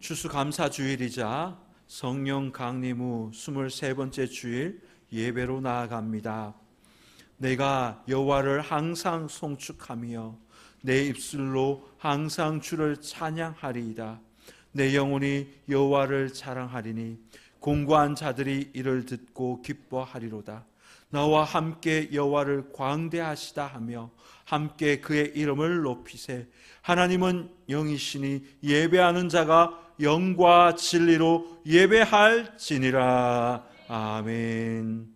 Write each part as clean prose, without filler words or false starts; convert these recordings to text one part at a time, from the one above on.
추수감사주일이자 성령 강림 후 23번째 주일 예배로 나아갑니다. 내가 여호와를 항상 송축하며 내 입술로 항상 주를 찬양하리이다. 내 영혼이 여호와를 자랑하리니 공고한 자들이 이를 듣고 기뻐하리로다. 나와 함께 여호와를 광대하시다 하며 함께 그의 이름을 높이세. 하나님은 영이시니 예배하는 자가 영과 진리로 예배할지니라. 아멘.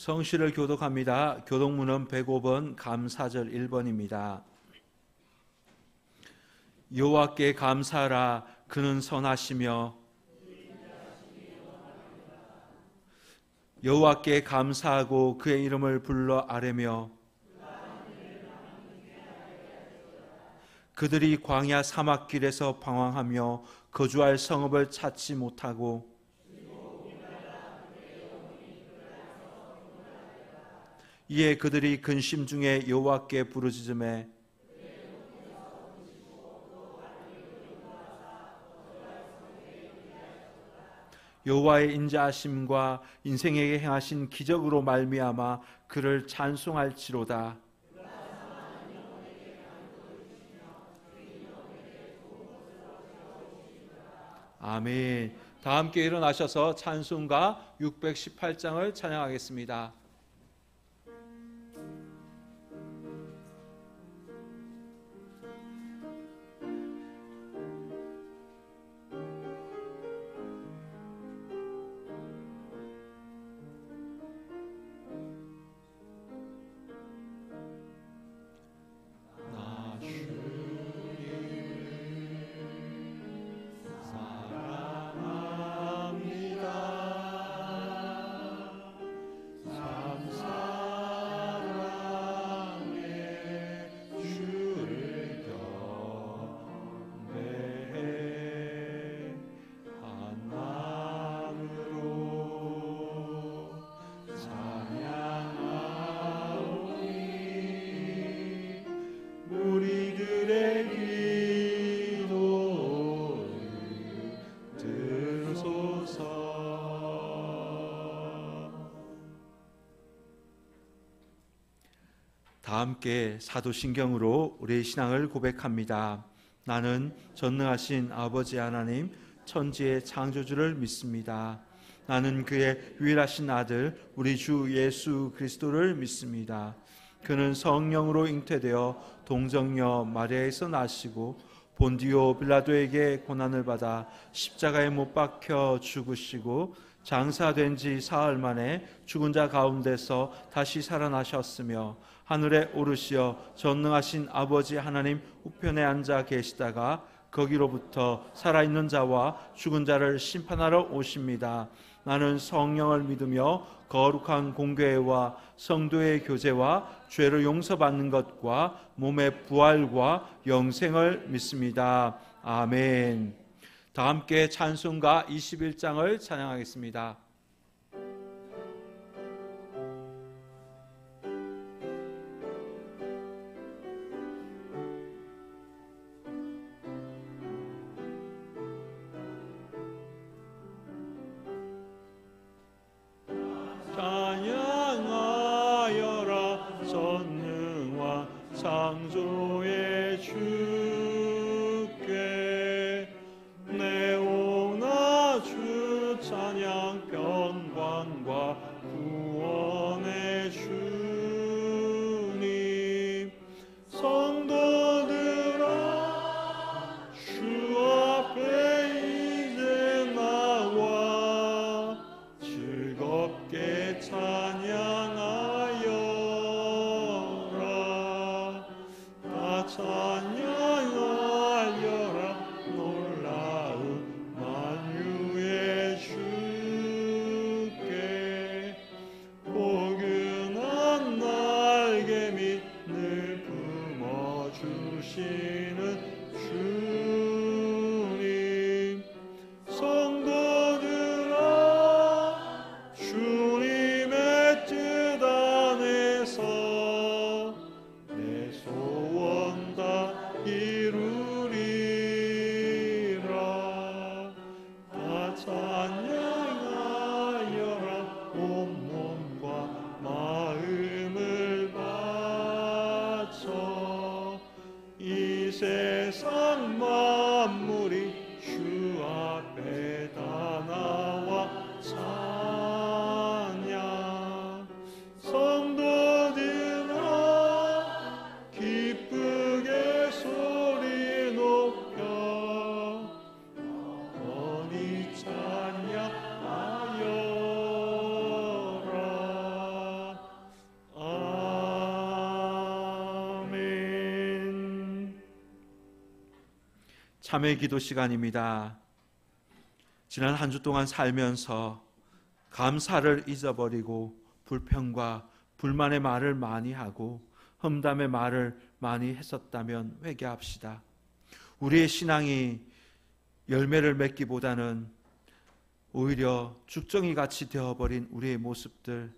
성시를 교독합니다. 교독문은 105번 감사절 1번입니다. 여호와께 감사하라. 그는 선하시며 여호와께 감사하고 그의 이름을 불러 아뢰며 그들이 광야 사막길에서 방황하며 거주할 성읍을 찾지 못하고 이에 그들이 근심 중에 여호와께 부르짖음에 여호와의 인자하심과 인생에게 행하신 기적으로 말미암아 그를 찬송할지로다. 아멘. 다 함께 일어나셔서 찬송가 618장을 찬양하겠습니다. 다 함께 사도신경으로 우리의 신앙을 고백합니다. 나는 전능하신 아버지 하나님 천지의 창조주를 믿습니다. 나는 그의 유일하신 아들 우리 주 예수 그리스도를 믿습니다. 그는 성령으로 잉태되어 동정녀 마리아에서 나시고 본디오 빌라도에게 고난을 받아 십자가에 못 박혀 죽으시고 장사된 지 사흘 만에 죽은 자 가운데서 다시 살아나셨으며 하늘에 오르시어 전능하신 아버지 하나님 우편에 앉아 계시다가 거기로부터 살아있는 자와 죽은 자를 심판하러 오십니다. 나는 성령을 믿으며 거룩한 공교회와 성도의 교제와 죄를 용서받는 것과 몸의 부활과 영생을 믿습니다. 아멘. 다 함께 찬송가 21장을 찬양하겠습니다. 찬양하여라 전능와 창조의 주께 내오나 주 찬양 평강과 구원의 주님 성도들아 주 앞에 이제 나와 즐겁게 찬양하여 참회 기도 시간입니다. 지난 한 주 동안 살면서 감사를 잊어버리고 불평과 불만의 말을 많이 하고 험담의 말을 많이 했었다면 회개합시다. 우리의 신앙이 열매를 맺기보다는 오히려 죽정이 같이 되어버린 우리의 모습들,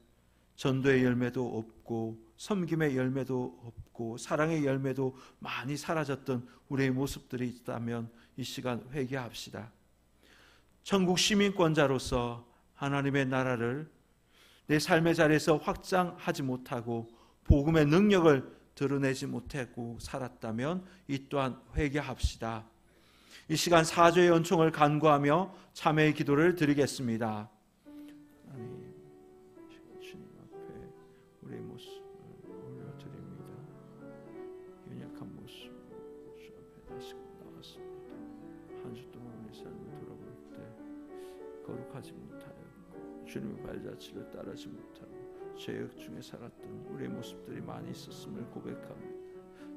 전도의 열매도 없고 섬김의 열매도 없고 사랑의 열매도 많이 사라졌던 우리의 모습들이 있다면 이 시간 회개합시다. 천국 시민권자로서 하나님의 나라를 내 삶의 자리에서 확장하지 못하고 복음의 능력을 드러내지 못하고 살았다면 이 또한 회개합시다. 이 시간 사죄의 은총을 간구하며 참회의 기도를 드리겠습니다. 하나님, 주님 앞에 우리의 모습을 올려드립니다. 연약한 모습 주 앞에 다시 나왔습니다. 한 주 동안 우리 삶을 돌아볼 때 거룩하지 못하였고 주님의 발자취를 따르지 못하고 죄악 중에 살았던 우리의 모습들이 많이 있었음을 고백합니다.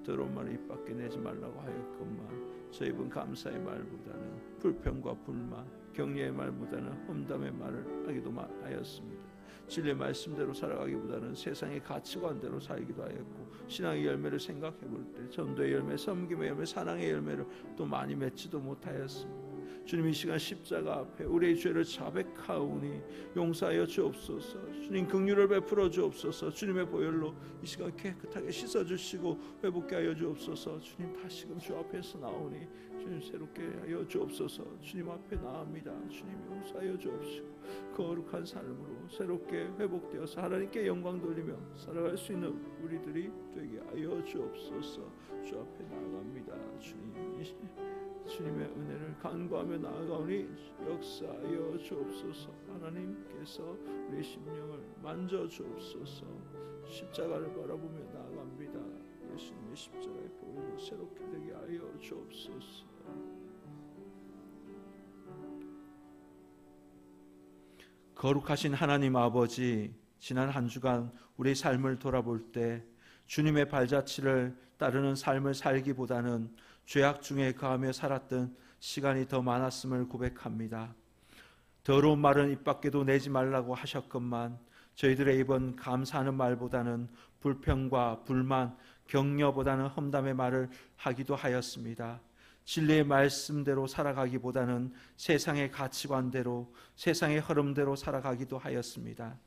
더러운 말을 입 밖에 내지 말라고 하였건만 저희 입은 감사의 말보다는 불평과 불만, 격려의 말보다는 험담의 말을 하기도 하였습니다. 진리의 말씀대로 살아가기보다는 세상의 가치관대로 살기도 하였고 신앙의 열매를 생각해 볼 때 전도의 열매, 섬김의 열매, 사랑의 열매를 또 많이 맺지도 못하였습니다. 주님, 이 시간 십자가 앞에 우리의 죄를 자백하오니 용서하여 주옵소서. 주님, 긍휼을 베풀어 주옵소서. 주님의 보혈로 이 시간 깨끗하게 씻어주시고 회복케 하여 주옵소서. 주님, 다시금 주 앞에서 나오니 주님 새롭게 하여 주옵소서. 주님 앞에 나옵니다. 주님, 용서하여 주옵시고 거룩한 삶으로 새롭게 회복되어서 하나님께 영광 돌리며 살아갈 수 있는 우리들이 되게 하여 주옵소서. 주 앞에 나아갑니다. 주님의 은혜를 간구하며 나아가오니 역사하여 주옵소서. 하나님께서 우리 심령을 만져 주옵소서. 십자가를 바라보며 나아갑니다. 예수님의 십자가의 보혈로 새롭게 되게 하여 주옵소서. 거룩하신 하나님 아버지, 지난 한 주간 우리의 삶을 돌아볼 때 주님의 발자취를 따르는 삶을 살기보다는 죄악 중에 거하며 살았던 시간이 더 많았음을 고백합니다. 더러운 말은 입 밖에도 내지 말라고 하셨건만 저희들의 입은 감사하는 말보다는 불평과 불만, 격려보다는 험담의 말을 하기도 하였습니다. 진리의 말씀대로 살아가기보다는 세상의 가치관대로, 세상의 흐름대로 살아가기도 하였습니다.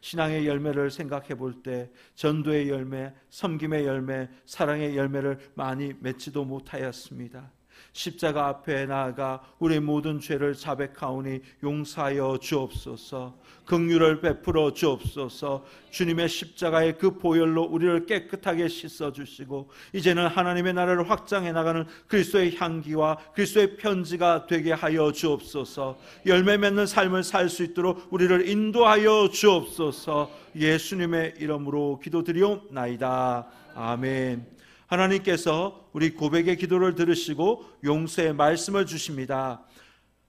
신앙의 열매를 생각해 볼 때 전도의 열매, 섬김의 열매, 사랑의 열매를 많이 맺지도 못하였습니다. 십자가 앞에 나아가 우리 모든 죄를 자백하오니 용서하여 주옵소서. 긍휼을 베풀어 주옵소서. 주님의 십자가의 그 보혈로 우리를 깨끗하게 씻어주시고 이제는 하나님의 나라를 확장해 나가는 그리스도의 향기와 그리스도의 편지가 되게 하여 주옵소서. 열매 맺는 삶을 살 수 있도록 우리를 인도하여 주옵소서. 예수님의 이름으로 기도드리옵나이다. 아멘. 하나님께서 우리 고백의 기도를 들으시고 용서의 말씀을 주십니다.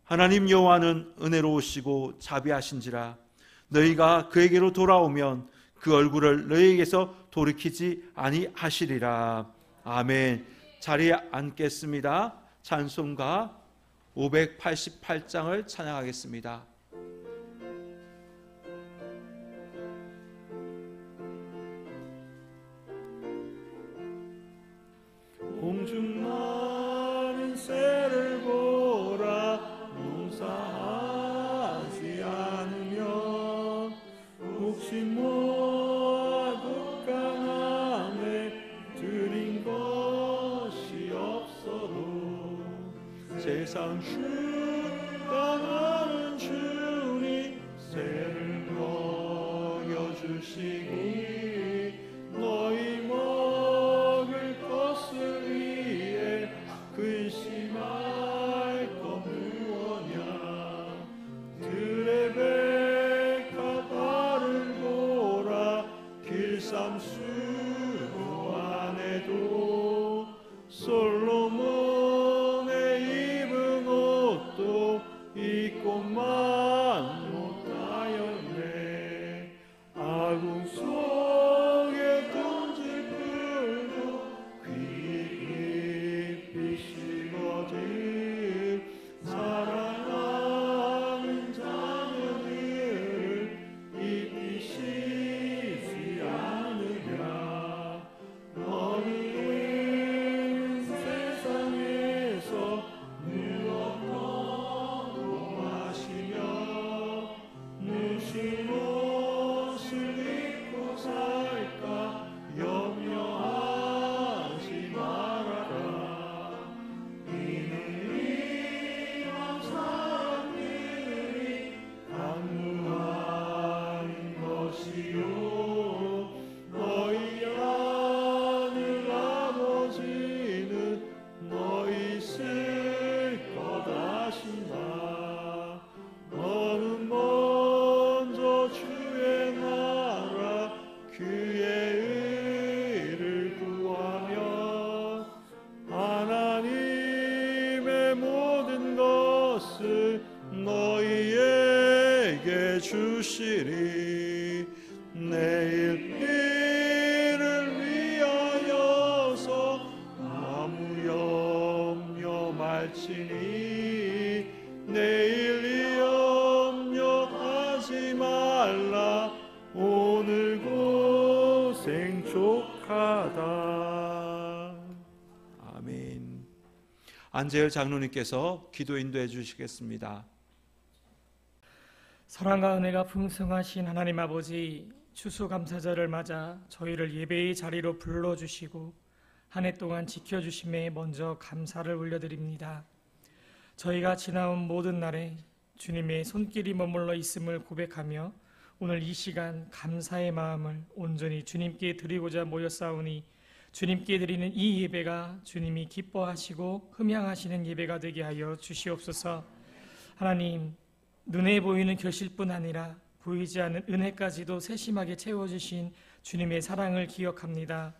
하나님 여호와는 은혜로우시고 자비하신지라 너희가 그에게로 돌아오면 그 얼굴을 너희에게서 돌이키지 아니하시리라. 아멘. 자리에 앉겠습니다. 찬송가 588장을 찬양하겠습니다. 공중 나는 새를 보라 농사하지 않으면 혹시 모아 국강함에 드린 것이 없어도 세상 주당하는 주님 새를 먹여주시니 너희 먹을 것을 위해 근심할 것 무엇냐. 들의 백합화를 보라 길쌈수로 안에도 솔로몬의 입은 옷도 입고만 못하였네. 아궁 속에 던질 풀도 깊이 식어질 이를 위하여서 아무 염려 말지니 내일 염려하지 말라 오늘 고생 족하다. 아멘. 안재열 장로님께서 기도 인도해 주시겠습니다. 사랑과 은혜가 풍성하신 하나님 아버지, 추수감사절을 맞아 저희를 예배의 자리로 불러주시고 한 해 동안 지켜주심에 먼저 감사를 올려드립니다. 저희가 지나온 모든 날에 주님의 손길이 머물러 있음을 고백하며 오늘 이 시간 감사의 마음을 온전히 주님께 드리고자 모였사오니 주님께 드리는 이 예배가 주님이 기뻐하시고 흠양하시는 예배가 되게 하여 주시옵소서. 하나님, 눈에 보이는 결실뿐 아니라 보이지 않는 은혜까지도 세심하게 채워주신 주님의 사랑을 기억합니다.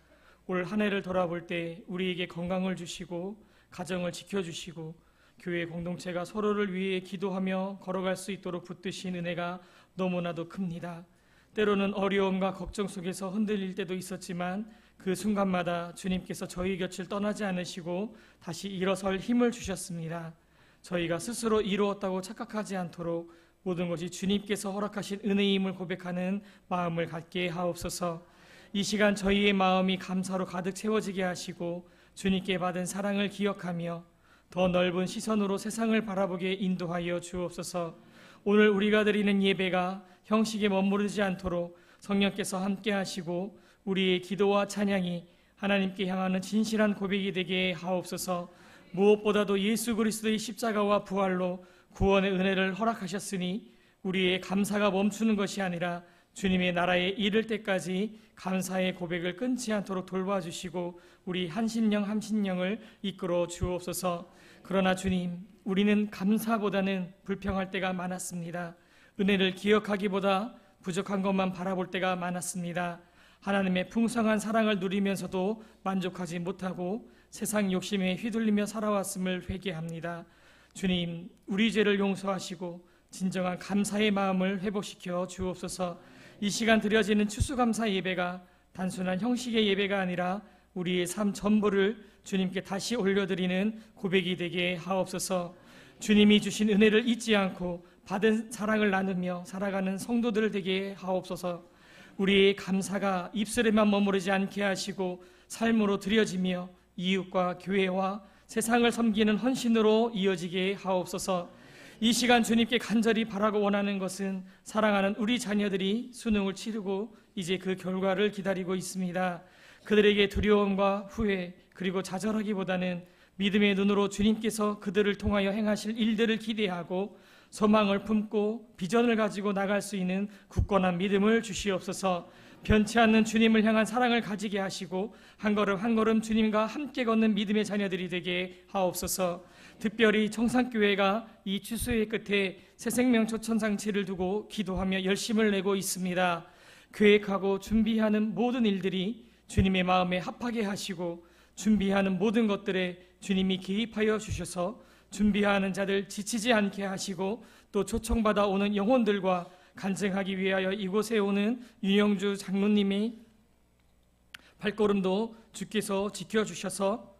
올 한 해를 돌아볼 때 우리에게 건강을 주시고 가정을 지켜주시고 교회 공동체가 서로를 위해 기도하며 걸어갈 수 있도록 붙드신 은혜가 너무나도 큽니다. 때로는 어려움과 걱정 속에서 흔들릴 때도 있었지만 그 순간마다 주님께서 저희 곁을 떠나지 않으시고 다시 일어설 힘을 주셨습니다. 저희가 스스로 이루었다고 착각하지 않도록 모든 것이 주님께서 허락하신 은혜임을 고백하는 마음을 갖게 하옵소서. 이 시간 저희의 마음이 감사로 가득 채워지게 하시고 주님께 받은 사랑을 기억하며 더 넓은 시선으로 세상을 바라보게 인도하여 주옵소서. 오늘 우리가 드리는 예배가 형식에 머무르지 않도록 성령께서 함께 하시고 우리의 기도와 찬양이 하나님께 향하는 진실한 고백이 되게 하옵소서. 무엇보다도 예수 그리스도의 십자가와 부활로 구원의 은혜를 허락하셨으니 우리의 감사가 멈추는 것이 아니라 주님의 나라에 이를 때까지 감사의 고백을 끊지 않도록 돌봐주시고 우리 한심령 한심령을 이끌어 주옵소서. 그러나 주님, 우리는 감사보다는 불평할 때가 많았습니다. 은혜를 기억하기보다 부족한 것만 바라볼 때가 많았습니다. 하나님의 풍성한 사랑을 누리면서도 만족하지 못하고 세상 욕심에 휘둘리며 살아왔음을 회개합니다. 주님, 우리 죄를 용서하시고 진정한 감사의 마음을 회복시켜 주옵소서. 이 시간 드려지는 추수감사 예배가 단순한 형식의 예배가 아니라 우리의 삶 전부를 주님께 다시 올려드리는 고백이 되게 하옵소서. 주님이 주신 은혜를 잊지 않고 받은 사랑을 나누며 살아가는 성도들 되게 하옵소서. 우리의 감사가 입술에만 머무르지 않게 하시고 삶으로 드려지며 이웃과 교회와 세상을 섬기는 헌신으로 이어지게 하옵소서. 이 시간 주님께 간절히 바라고 원하는 것은 사랑하는 우리 자녀들이 수능을 치르고 이제 그 결과를 기다리고 있습니다. 그들에게 두려움과 후회 그리고 좌절하기보다는 믿음의 눈으로 주님께서 그들을 통하여 행하실 일들을 기대하고 소망을 품고 비전을 가지고 나갈 수 있는 굳건한 믿음을 주시옵소서. 변치 않는 주님을 향한 사랑을 가지게 하시고 한 걸음 한 걸음 주님과 함께 걷는 믿음의 자녀들이 되게 하옵소서. 특별히 청산교회가 이 추수의 끝에 새생명 초천상치를 두고 기도하며 열심을 내고 있습니다. 계획하고 준비하는 모든 일들이 주님의 마음에 합하게 하시고 준비하는 모든 것들에 주님이 개입하여 주셔서 준비하는 자들 지치지 않게 하시고 또 초청받아 오는 영혼들과 간증하기 위하여 이곳에 오는 윤영주 장로님의 발걸음도 주께서 지켜주셔서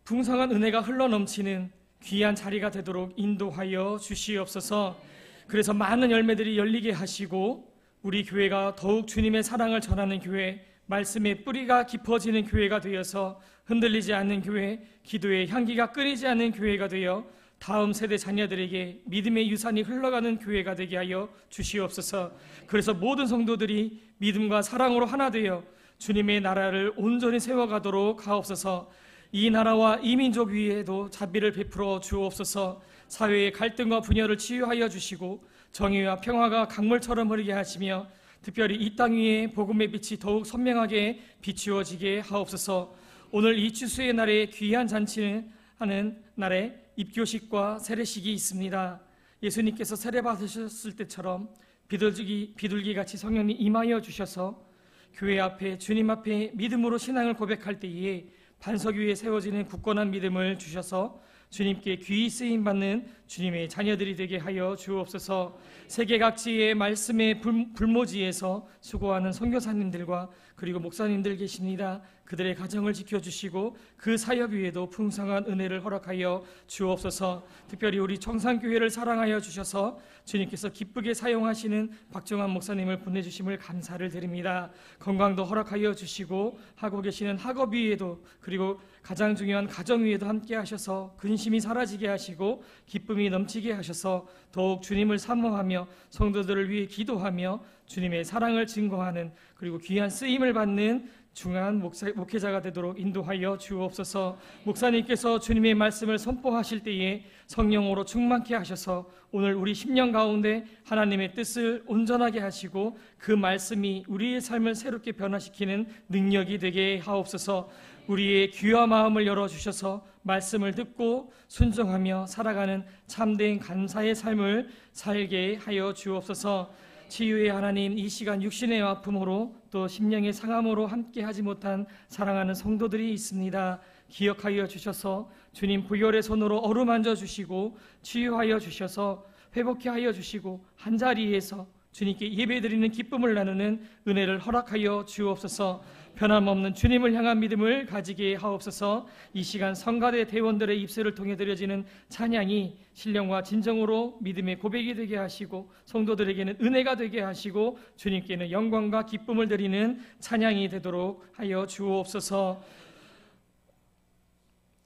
풍성한 은혜가 흘러넘치는 귀한 자리가 되도록 인도하여 주시옵소서. 그래서 많은 열매들이 열리게 하시고 우리 교회가 더욱 주님의 사랑을 전하는 교회, 말씀의 뿌리가 깊어지는 교회가 되어서 흔들리지 않는 교회, 기도의 향기가 끊이지 않는 교회가 되어 다음 세대 자녀들에게 믿음의 유산이 흘러가는 교회가 되게 하여 주시옵소서. 그래서 모든 성도들이 믿음과 사랑으로 하나 되어 주님의 나라를 온전히 세워가도록 하옵소서. 이 나라와 이 민족 위에도 자비를 베풀어 주옵소서. 사회의 갈등과 분열을 치유하여 주시고 정의와 평화가 강물처럼 흐르게 하시며 특별히 이 땅 위에 복음의 빛이 더욱 선명하게 비추어지게 하옵소서. 오늘 이 추수의 날에 귀한 잔치는 하는 날에 입교식과 세례식이 있습니다. 예수님께서 세례 받으셨을 때처럼 비둘기같이 성령님 임하여 주셔서 교회 앞에 주님 앞에 믿음으로 신앙을 고백할 때에 반석 위에 세워지는 굳건한 믿음을 주셔서 주님께 귀히 쓰임받는 주님의 자녀들이 되게 하여 주옵소서. 세계 각지의 말씀의 불모지에서 수고하는 선교사님들과 그리고 목사님들 계십니다. 그들의 가정을 지켜주시고 그 사역 위에도 풍성한 은혜를 허락하여 주옵소서. 특별히 우리 청산교회를 사랑하여 주셔서 주님께서 기쁘게 사용하시는 박정환 목사님을 보내주심을 감사를 드립니다. 건강도 허락하여 주시고 하고 계시는 학업 위에도 그리고 가장 중요한 가정 위에도 함께 하셔서 근심이 사라지게 하시고 기쁨이 넘치게 하셔서 더욱 주님을 사모하며 성도들을 위해 기도하며 주님의 사랑을 증거하는 그리고 귀한 쓰임을 받는 중요한 목회자가 되도록 인도하여 주옵소서. 목사님께서 주님의 말씀을 선포하실 때에 성령으로 충만케 하셔서 오늘 우리 10년 가운데 하나님의 뜻을 온전하게 하시고 그 말씀이 우리의 삶을 새롭게 변화시키는 능력이 되게 하옵소서. 우리의 귀와 마음을 열어주셔서 말씀을 듣고 순종하며 살아가는 참된 감사의 삶을 살게 하여 주옵소서. 치유의 하나님, 이 시간 육신의 아픔으로 또 심령의 상함으로 함께하지 못한 사랑하는 성도들이 있습니다. 기억하여 주셔서 주님 부혈의 손으로 어루만져 주시고 치유하여 주셔서 회복케 하여 주시고 한자리에서 주님께 예배드리는 기쁨을 나누는 은혜를 허락하여 주옵소서. 변함없는 주님을 향한 믿음을 가지게 하옵소서. 이 시간 성가대 대원들의 입술을 통해 드려지는 찬양이 신령과 진정으로 믿음의 고백이 되게 하시고 성도들에게는 은혜가 되게 하시고 주님께는 영광과 기쁨을 드리는 찬양이 되도록 하여 주옵소서.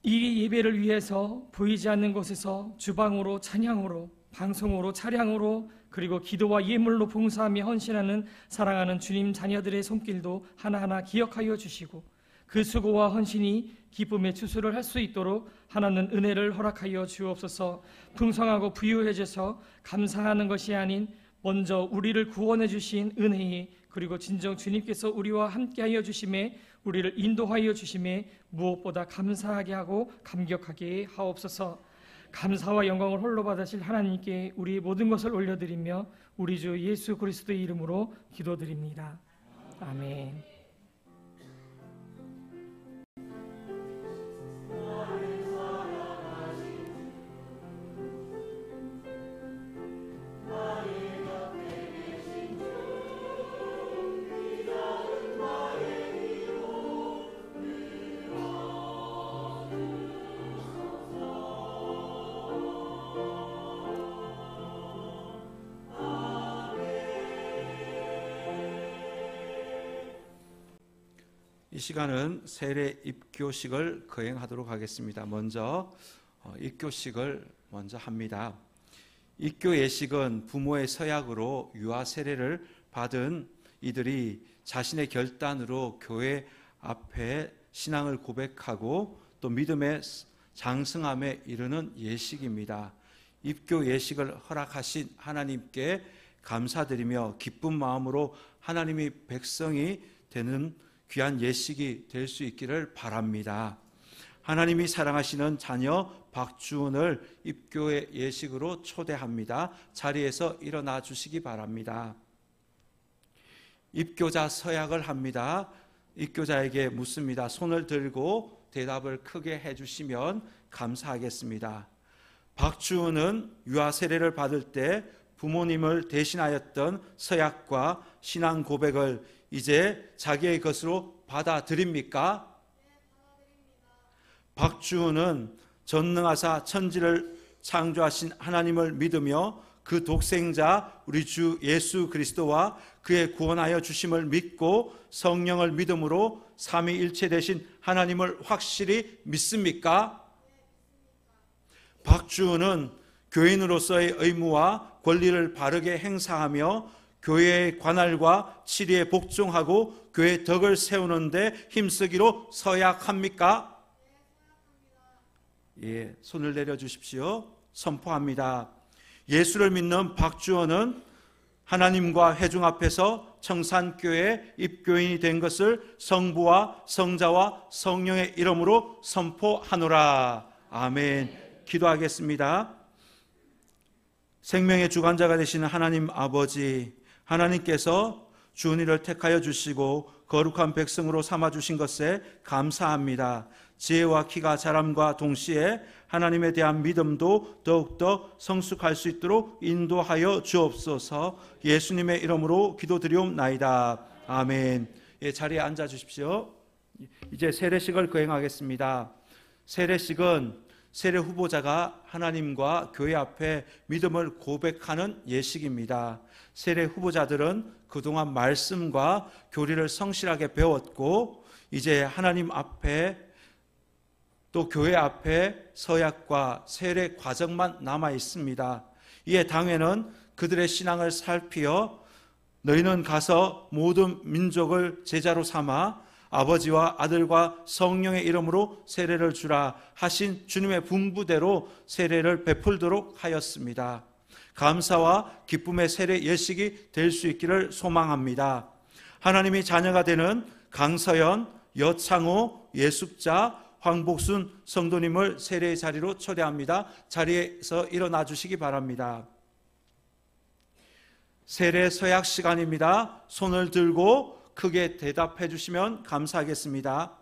이 예배를 위해서 보이지 않는 곳에서 주방으로 찬양으로 방송으로 차량으로 그리고 기도와 예물로 봉사하며 헌신하는 사랑하는 주님 자녀들의 손길도 하나하나 기억하여 주시고 그 수고와 헌신이 기쁨의 추수를 할 수 있도록 하나님 은혜를 허락하여 주옵소서. 풍성하고 부유해져서 감사하는 것이 아닌 먼저 우리를 구원해 주신 은혜에 그리고 진정 주님께서 우리와 함께하여 주심에 우리를 인도하여 주심에 무엇보다 감사하게 하고 감격하게 하옵소서. 감사와 영광을 홀로 받으실 하나님께 우리의 모든 것을 올려드리며 우리 주 예수 그리스도의 이름으로 기도드립니다. 아멘. 이 시간은 세례 입교식을 거행하도록 하겠습니다. 먼저 입교식을 먼저 합니다. 입교 예식은 부모의 서약으로 유아 세례를 받은 이들이 자신의 결단으로 교회 앞에 신앙을 고백하고 또 믿음의 장성함에 이르는 예식입니다. 입교 예식을 허락하신 하나님께 감사드리며 기쁜 마음으로 하나님의 백성이 되는 귀한 예식이 될 수 있기를 바랍니다. 하나님이 사랑하시는 자녀 박주은을 입교의 예식으로 초대합니다. 자리에서 일어나 주시기 바랍니다. 입교자 서약을 합니다. 입교자에게 묻습니다. 손을 들고 대답을 크게 해주시면 감사하겠습니다. 박주은은 유아 세례를 받을 때 부모님을 대신하였던 서약과 신앙 고백을 이제 자기의 것으로 받아들입니까? 박주은은 전능하사 천지를 창조하신 하나님을 믿으며 그 독생자 우리 주 예수 그리스도와 그의 구원하여 주심을 믿고 성령을 믿음으로 삼위일체 되신 하나님을 확실히 믿습니까? 박주은은 교인으로서의 의무와 권리를 바르게 행사하며 교회의 관할과 치리에 복종하고 교회의 덕을 세우는데 힘쓰기로 서약합니까? 예, 손을 내려주십시오. 선포합니다. 예수를 믿는 박주원은 하나님과 회중 앞에서 청산교회 입교인이 된 것을 성부와 성자와 성령의 이름으로 선포하노라. 아멘. 기도하겠습니다. 생명의 주관자가 되시는 하나님 아버지, 하나님께서 주은이를 택하여 주시고 거룩한 백성으로 삼아주신 것에 감사합니다. 지혜와 키가 자람과 동시에 하나님에 대한 믿음도 더욱더 성숙할 수 있도록 인도하여 주옵소서. 예수님의 이름으로 기도드리옵나이다. 아멘. 예, 자리에 앉아 주십시오. 이제 세례식을 거행하겠습니다. 세례식은 세례 후보자가 하나님과 교회 앞에 믿음을 고백하는 예식입니다. 세례 후보자들은 그동안 말씀과 교리를 성실하게 배웠고 이제 하나님 앞에 또 교회 앞에 서약과 세례 과정만 남아 있습니다. 이에 당회는 그들의 신앙을 살피어 너희는 가서 모든 민족을 제자로 삼아 아버지와 아들과 성령의 이름으로 세례를 주라 하신 주님의 분부대로 세례를 베풀도록 하였습니다. 감사와 기쁨의 세례 예식이 될 수 있기를 소망합니다. 하나님이 자녀가 되는 강서연, 여창호, 예숙자, 황복순 성도님을 세례의 자리로 초대합니다. 자리에서 일어나 주시기 바랍니다. 세례 서약 시간입니다. 손을 들고 크게 대답해 주시면 감사하겠습니다.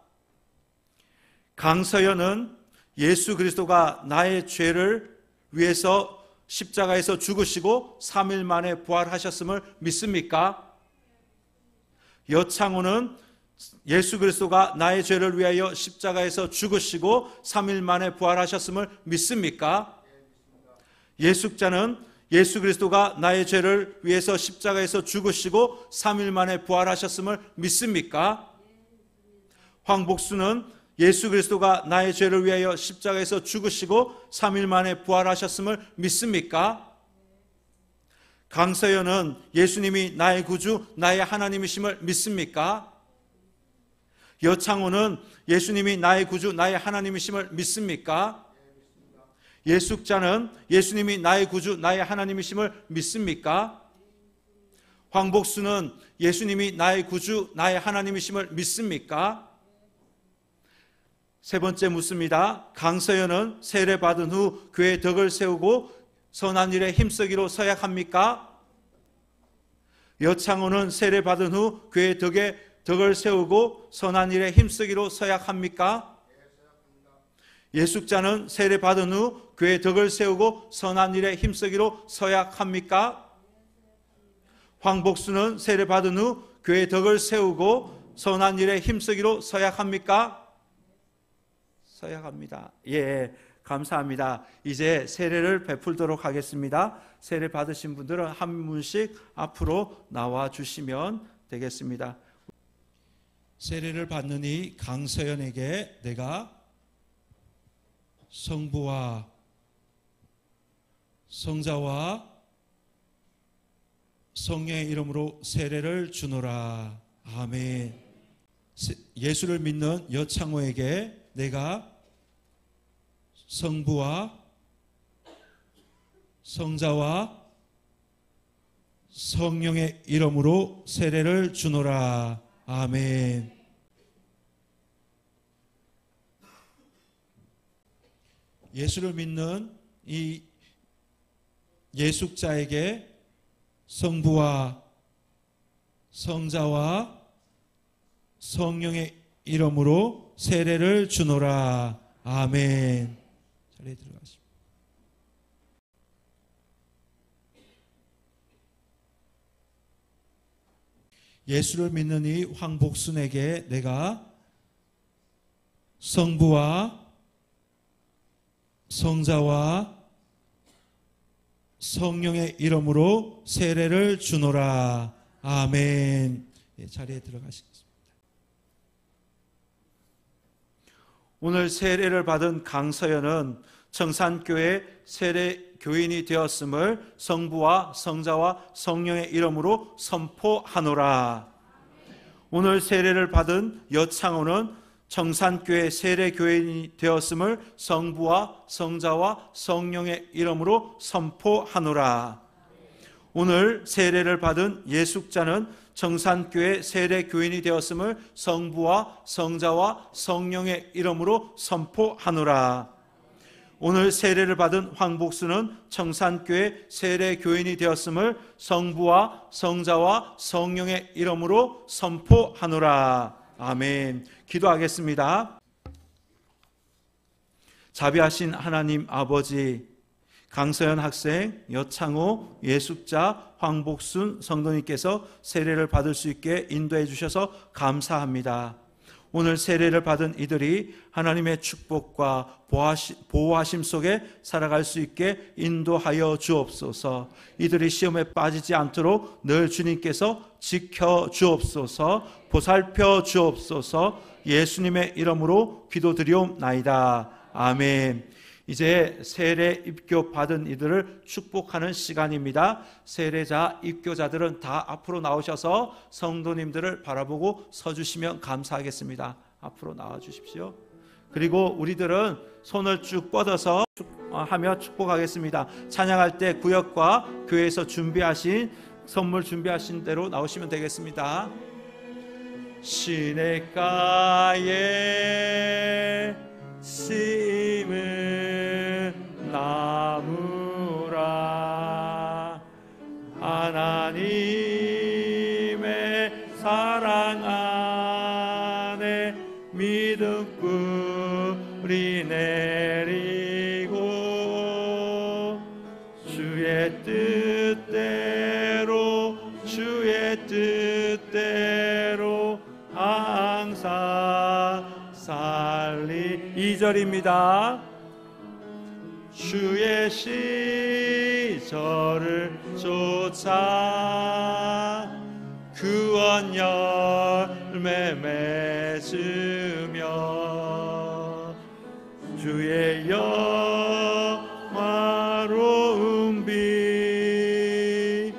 강서연은 예수 그리스도가 나의 죄를 위해서 십자가에서 죽으시고 3일 만에 부활하셨음을 믿습니까? 여창호는 예수 그리스도가 나의 죄를 위하여 십자가에서 죽으시고 3일 만에 부활하셨음을 믿습니까? 예숙자는 예수 그리스도가 나의 죄를 위해서 십자가에서 죽으시고 3일 만에 부활하셨음을 믿습니까? 황복수는 예수 그리스도가 나의 죄를 위하여 십자가에서 죽으시고 3일 만에 부활하셨음을 믿습니까? 강서연은 예수님이 나의 구주, 나의 하나님이심을 믿습니까? 여창호는 예수님이 나의 구주, 나의 하나님이심을 믿습니까? 예숙자는 예수님이 나의 구주, 나의 하나님이심을 믿습니까? 황복수는 예수님이 나의 구주, 나의 하나님이심을 믿습니까? 세 번째 묻습니다. 강서연은 세례받은 후 교회의 덕을 세우고 선한 일에 힘쓰기로 서약합니까? 여창호는 세례받은 후 교회의 덕을 세우고 선한 일에 힘쓰기로 서약합니까? 예숙자는 세례받은 후 교회의 덕을 세우고 선한 일에 힘쓰기로 서약합니까? 황복수는 세례받은 후 교회의 덕을 세우고 선한 일에 힘쓰기로 서약합니까? 서약합니다. 예, 감사합니다. 이제 세례를 베풀도록 하겠습니다. 세례 받으신 분들은 한 분씩 앞으로 나와 주시면 되겠습니다. 세례를 받는 이 강서연에게 내가 성부와 성자와 성령의 이름으로 세례를 주노라. 아멘. 예수를 믿는 여창호에게 내가 성부와 성자와 성령의 이름으로 세례를 주노라. 아멘. 예수를 믿는 이 예숙자에게 성부와 성자와 성령의 이름으로 세례를 주노라. 아멘. 자리에 들어가십시오. 예수를 믿는 이 황복순에게 내가 성부와 성자와 성령의 이름으로 세례를 주노라. 아멘. 예, 자리에 들어가시겠습니다. 오늘 세례를 받은 강서연은 청산교회 세례 교인이 되었음을 성부와 성자와 성령의 이름으로 선포하노라. 오늘 세례를 받은 여창호는 청산교회 세례 교인이 되었음을 성부와 성자와 성령의 이름으로 선포하노라. 오늘 세례를 받은 예숙자는 청산교회 세례 교인이 되었음을 성부와 성자와 성령의 이름으로 선포하노라. 오늘 세례를 받은 황복수는 청산교회 세례교인이 되었음을 성부와 성자와 성령의 이름으로 선포하노라. 아멘. 기도하겠습니다. 자비하신 하나님 아버지, 강서연 학생, 여창호, 예숙자, 황복순 성도님께서 세례를 받을 수 있게 인도해 주셔서 감사합니다. 오늘 세례를 받은 이들이 하나님의 축복과 보호하심 속에 살아갈 수 있게 인도하여 주옵소서. 이들이 시험에 빠지지 않도록 늘 주님께서 지켜 주옵소서. 보살펴 주옵소서. 예수님의 이름으로 기도드리옵나이다. 아멘. 이제 세례 입교 받은 이들을 축복하는 시간입니다. 세례자 입교자들은 다 앞으로 나오셔서 성도님들을 바라보고 서주시면 감사하겠습니다. 앞으로 나와 주십시오. 그리고 우리들은 손을 쭉 뻗어서 하며 축복하겠습니다. 찬양할 때 구역과 교회에서 준비하신 선물 준비하신 대로 나오시면 되겠습니다. 시냇가에 심은 나무라 하나님의 사랑 안에 믿음 뿌리 내리고 주의 뜻대로 항상 살리. 2절입니다. 주의 시절을 쫓아 구원 열매 맺으며 주의 영화로운 빛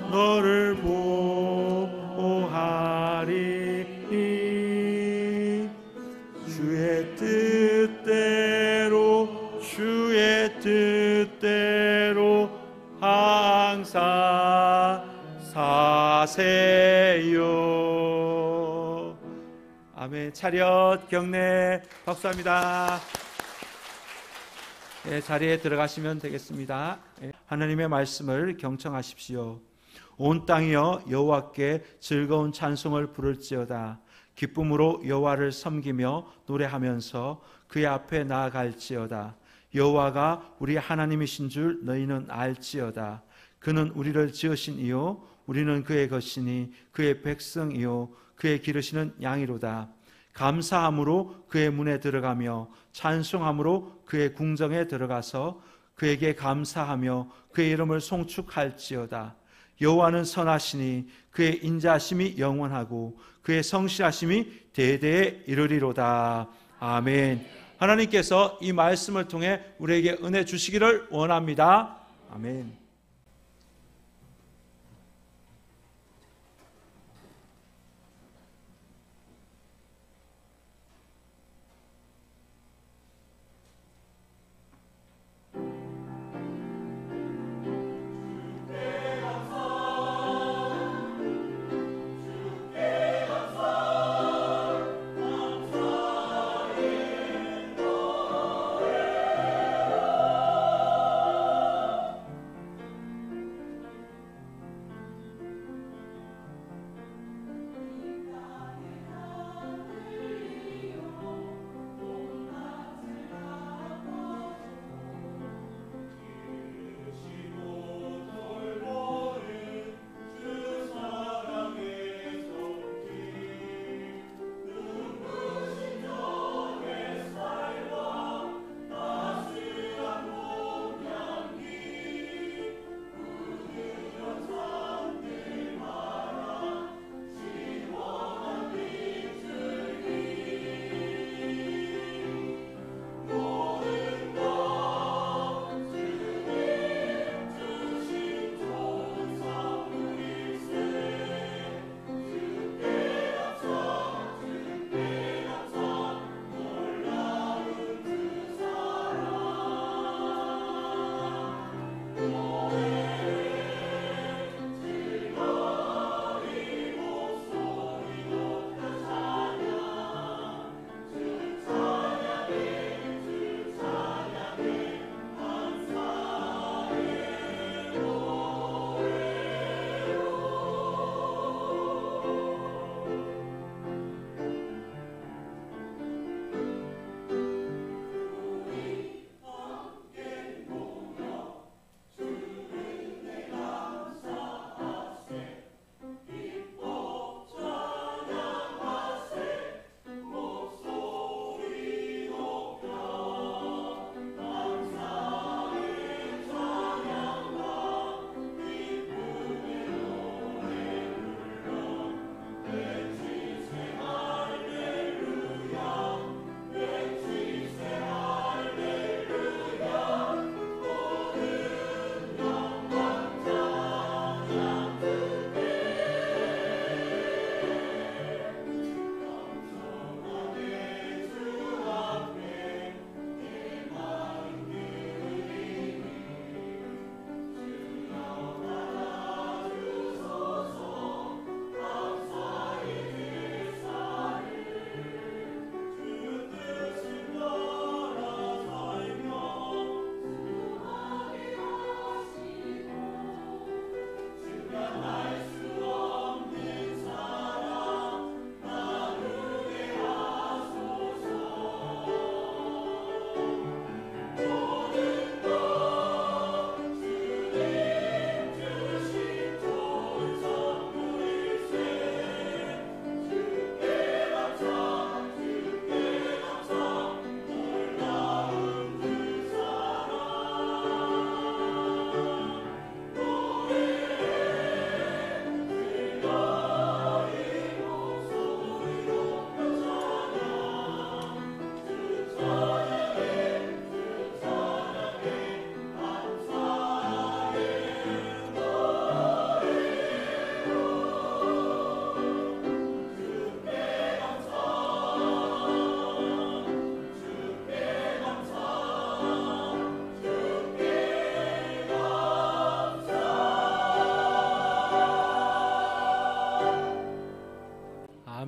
너를 보호하리. 주의 뜻대로 항상 사세요. 아멘. 차렷 경례 박수합니다. 네, 자리에 들어가시면 되겠습니다. 하나님의 말씀을 경청하십시오. 온 땅이여 여호와께 즐거운 찬송을 부를지어다. 기쁨으로 여호와를 섬기며 노래하면서 그의 앞에 나아갈지어다. 여호와가 우리 하나님이신 줄 너희는 알지어다. 그는 우리를 지으신 이요 우리는 그의 것이니 그의 백성이요 그의 기르시는 양이로다. 감사함으로 그의 문에 들어가며 찬송함으로 그의 궁정에 들어가서 그에게 감사하며 그의 이름을 송축할지어다. 여호와는 선하시니 그의 인자하심이 영원하고 그의 성실하심이 대대에 이르리로다. 아멘. 하나님께서 이 말씀을 통해 우리에게 은혜 주시기를 원합니다. 아멘.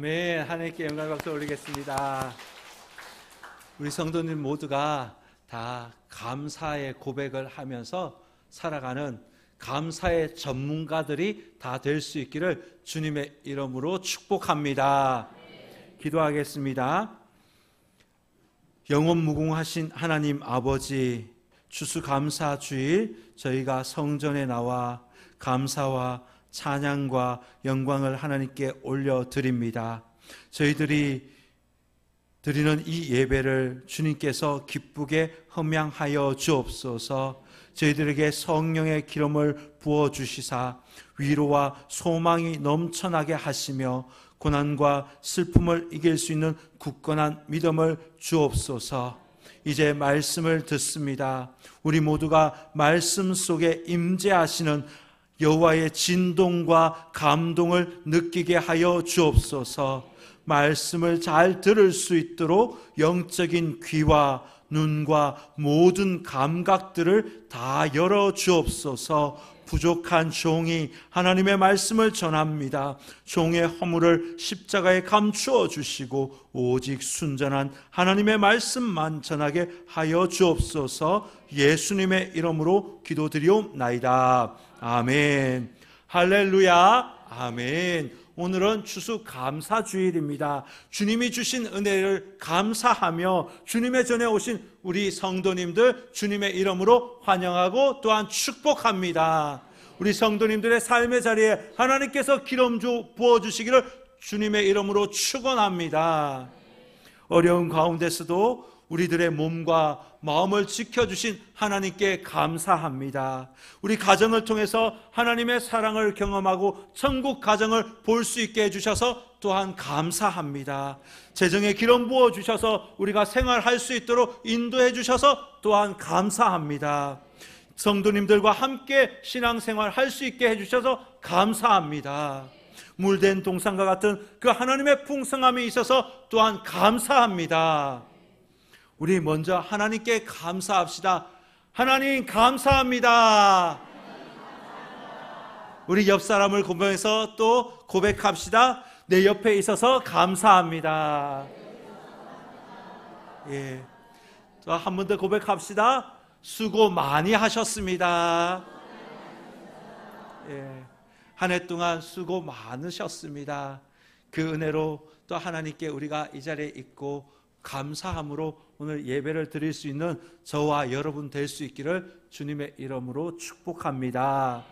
아멘. 하나님께 영광 박수 올리겠습니다. 우리 성도님 모두가 다 감사의 고백을 하면서 살아가는 감사의 전문가들이 다 될 수 있기를 주님의 이름으로 축복합니다. 기도하겠습니다. 영원 무궁하신 하나님 아버지, 추수감사 주일 저희가 성전에 나와 감사와 찬양과 영광을 하나님께 올려드립니다. 저희들이 드리는 이 예배를 주님께서 기쁘게 흠양하여 주옵소서. 저희들에게 성령의 기름을 부어주시사 위로와 소망이 넘쳐나게 하시며 고난과 슬픔을 이길 수 있는 굳건한 믿음을 주옵소서. 이제 말씀을 듣습니다. 우리 모두가 말씀 속에 임재하시는 여호와의 진동과 감동을 느끼게 하여 주옵소서. 말씀을 잘 들을 수 있도록 영적인 귀와 눈과 모든 감각들을 다 열어 주옵소서. 부족한 종이 하나님의 말씀을 전합니다. 종의 허물을 십자가에 감추어 주시고 오직 순전한 하나님의 말씀만 전하게 하여 주옵소서. 예수님의 이름으로 기도드리옵나이다. 아멘. 할렐루야. 아멘. 오늘은 추수감사주일입니다. 주님이 주신 은혜를 감사하며 주님의 전에 오신 우리 성도님들 주님의 이름으로 환영하고 또한 축복합니다. 우리 성도님들의 삶의 자리에 하나님께서 기름 부어주시기를 주님의 이름으로 축원합니다. 어려운 가운데서도 우리들의 몸과 마음을 지켜주신 하나님께 감사합니다. 우리 가정을 통해서 하나님의 사랑을 경험하고 천국 가정을 볼 수 있게 해주셔서 또한 감사합니다. 재정에 기름 부어주셔서 우리가 생활할 수 있도록 인도해 주셔서 또한 감사합니다. 성도님들과 함께 신앙생활 할 수 있게 해주셔서 감사합니다. 물된 동산과 같은 그 하나님의 풍성함이 있어서 또한 감사합니다. 우리 먼저 하나님께 감사합시다. 하나님 감사합니다. 우리 옆 사람을 보면서 또 고백합시다. 내 옆에 있어서 감사합니다. 예. 또 한 번 더 고백합시다. 수고 많이 하셨습니다. 예. 한 해 동안 수고 많으셨습니다. 그 은혜로 또 하나님께 우리가 이 자리에 있고 감사함으로 오늘 예배를 드릴 수 있는 저와 여러분 될 수 있기를 주님의 이름으로 축복합니다.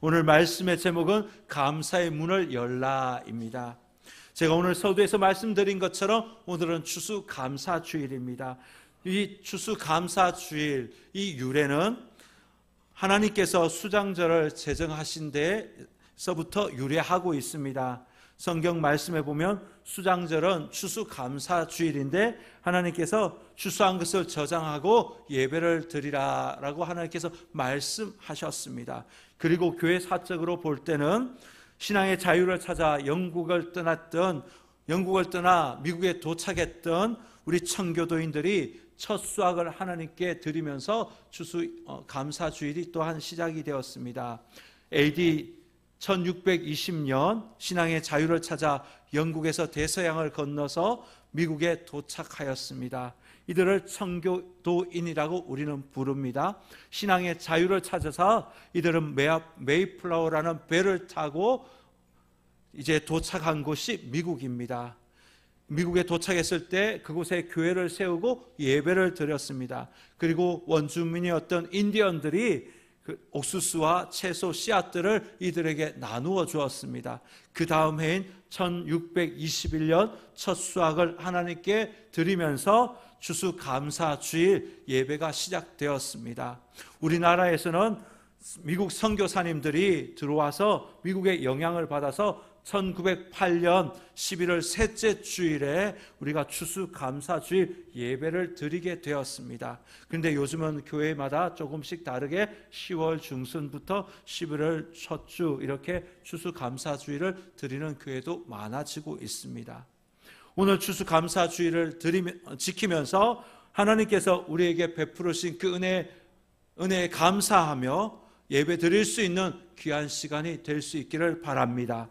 오늘 말씀의 제목은 감사의 문을 열라입니다. 제가 오늘 서두에서 말씀드린 것처럼 오늘은 추수감사주일입니다. 이 추수감사주일, 이 유래는 하나님께서 수장절을 제정하신 데서부터 유래하고 있습니다. 성경 말씀에 보면 수장절은 추수감사주일인데 하나님께서 추수한 것을 저장하고 예배를 드리라라고 하나님께서 말씀하셨습니다. 그리고 교회 사적으로 볼 때는 신앙의 자유를 찾아 영국을 떠나 미국에 도착했던 우리 청교도인들이 첫 수확을 하나님께 드리면서 추수감사주일이 또한 시작이 되었습니다. AD 1620년 신앙의 자유를 찾아 영국에서 대서양을 건너서 미국에 도착하였습니다. 이들을 청교도인이라고 우리는 부릅니다. 신앙의 자유를 찾아서 이들은 메이플라워라는 배를 타고 이제 도착한 곳이 미국입니다. 미국에 도착했을 때 그곳에 교회를 세우고 예배를 드렸습니다. 그리고 원주민이었던 인디언들이 그 옥수수와 채소 씨앗들을 이들에게 나누어 주었습니다. 그 다음 해인 1621년 첫 수확을 하나님께 드리면서 추수감사주일 예배가 시작되었습니다. 우리나라에서는 미국 선교사님들이 들어와서 미국의 영향을 받아서 1908년 11월 셋째 주일에 우리가 추수감사주일 예배를 드리게 되었습니다. 그런데 요즘은 교회마다 조금씩 다르게 10월 중순부터 11월 첫 주 이렇게 추수감사주일을 드리는 교회도 많아지고 있습니다. 오늘 추수감사주일을 지키면서 하나님께서 우리에게 베풀으신 그 은혜에 감사하며 예배 드릴 수 있는 귀한 시간이 될 수 있기를 바랍니다.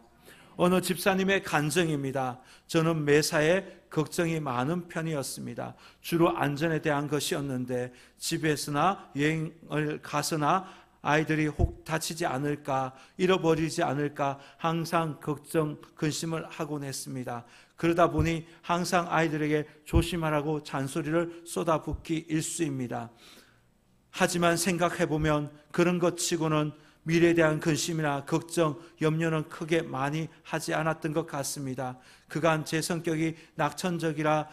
어느 집사님의 간증입니다. 저는 매사에 걱정이 많은 편이었습니다. 주로 안전에 대한 것이었는데 집에서나 여행을 가서나 아이들이 혹 다치지 않을까, 잃어버리지 않을까 항상 걱정, 근심을 하곤 했습니다. 그러다 보니 항상 아이들에게 조심하라고 잔소리를 쏟아붓기 일쑤입니다. 하지만 생각해보면 그런 것 치고는 미래에 대한 근심이나 걱정, 염려는 크게 많이 하지 않았던 것 같습니다. 그간 제 성격이 낙천적이라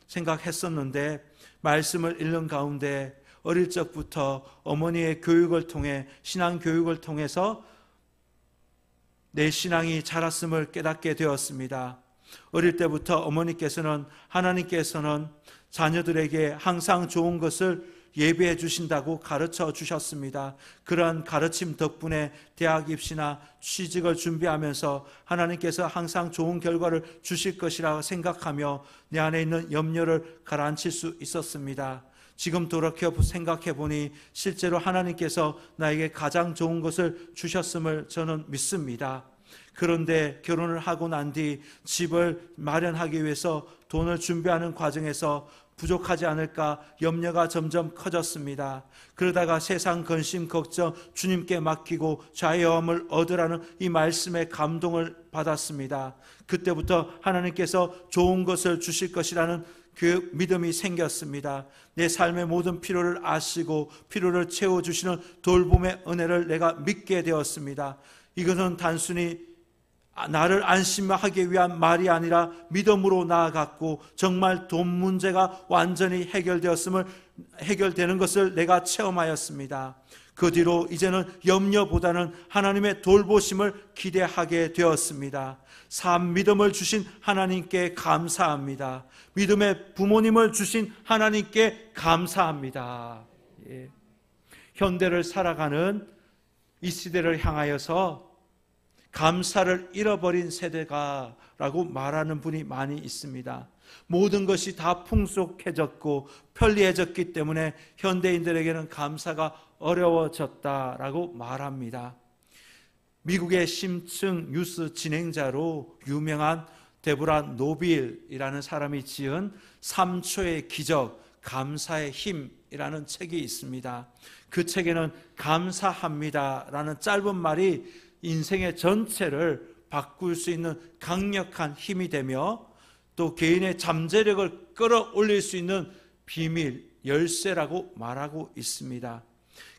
생각했었는데 말씀을 읽는 가운데 어릴 적부터 어머니의 교육을 통해, 신앙 교육을 통해서 내 신앙이 자랐음을 깨닫게 되었습니다. 어릴 때부터 어머니께서는, 하나님께서는 자녀들에게 항상 좋은 것을 예배해 주신다고 가르쳐 주셨습니다. 그러한 가르침 덕분에 대학 입시나 취직을 준비하면서 하나님께서 항상 좋은 결과를 주실 것이라 생각하며 내 안에 있는 염려를 가라앉힐 수 있었습니다. 지금 돌이켜 생각해 보니 실제로 하나님께서 나에게 가장 좋은 것을 주셨음을 저는 믿습니다. 그런데 결혼을 하고 난 뒤 집을 마련하기 위해서 돈을 준비하는 과정에서 부족하지 않을까 염려가 점점 커졌습니다. 그러다가 세상 근심 걱정 주님께 맡기고 자유함을 얻으라는 이 말씀에 감동을 받았습니다. 그때부터 하나님께서 좋은 것을 주실 것이라는 그 믿음이 생겼습니다. 내 삶의 모든 필요를 아시고 필요를 채워주시는 돌봄의 은혜를 내가 믿게 되었습니다. 이것은 단순히 나를 안심하기 위한 말이 아니라 믿음으로 나아갔고 정말 돈 문제가 완전히 해결되는 것을 내가 체험하였습니다. 그 뒤로 이제는 염려보다는 하나님의 돌보심을 기대하게 되었습니다. 참 믿음을 주신 하나님께 감사합니다. 믿음의 부모님을 주신 하나님께 감사합니다. 예. 현대를 살아가는 이 시대를 향하여서 감사를 잃어버린 세대가라고 말하는 분이 많이 있습니다. 모든 것이 다 풍족해졌고 편리해졌기 때문에 현대인들에게는 감사가 어려워졌다라고 말합니다. 미국의 심층 뉴스 진행자로 유명한 데보라 노빌이라는 사람이 지은 3초의 기적, 감사의 힘이라는 책이 있습니다. 그 책에는 감사합니다라는 짧은 말이 인생의 전체를 바꿀 수 있는 강력한 힘이 되며 또 개인의 잠재력을 끌어올릴 수 있는 비밀, 열쇠라고 말하고 있습니다.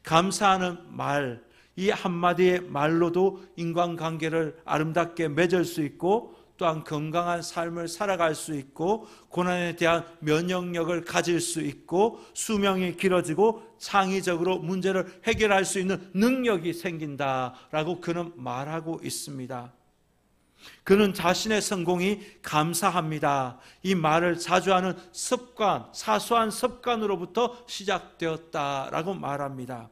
감사하는 말, 이 한마디의 말로도 인간관계를 아름답게 맺을 수 있고 또한 건강한 삶을 살아갈 수 있고 고난에 대한 면역력을 가질 수 있고 수명이 길어지고 창의적으로 문제를 해결할 수 있는 능력이 생긴다라고 그는 말하고 있습니다. 그는 자신의 성공이 감사합니다, 이 말을 자주 하는 습관, 사소한 습관으로부터 시작되었다라고 말합니다.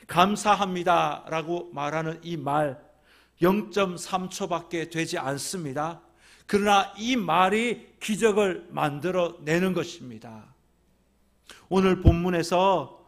감사합니다라고 말하는 이 말 0.3초밖에 되지 않습니다. 그러나 이 말이 기적을 만들어내는 것입니다. 오늘 본문에서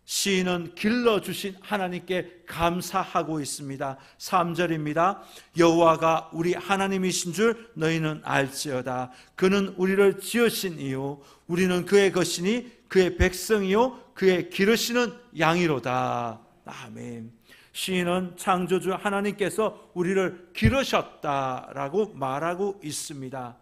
시인은 길러주신 하나님께 감사하고 있습니다. 3절입니다. 여호와가 우리 하나님이신 줄 너희는 알지어다. 그는 우리를 지으신 이요 우리는 그의 것이니 그의 백성이요 그의 기르시는 양이로다. 아멘. 시인은 창조주 하나님께서 우리를 기르셨다라고 말하고 있습니다.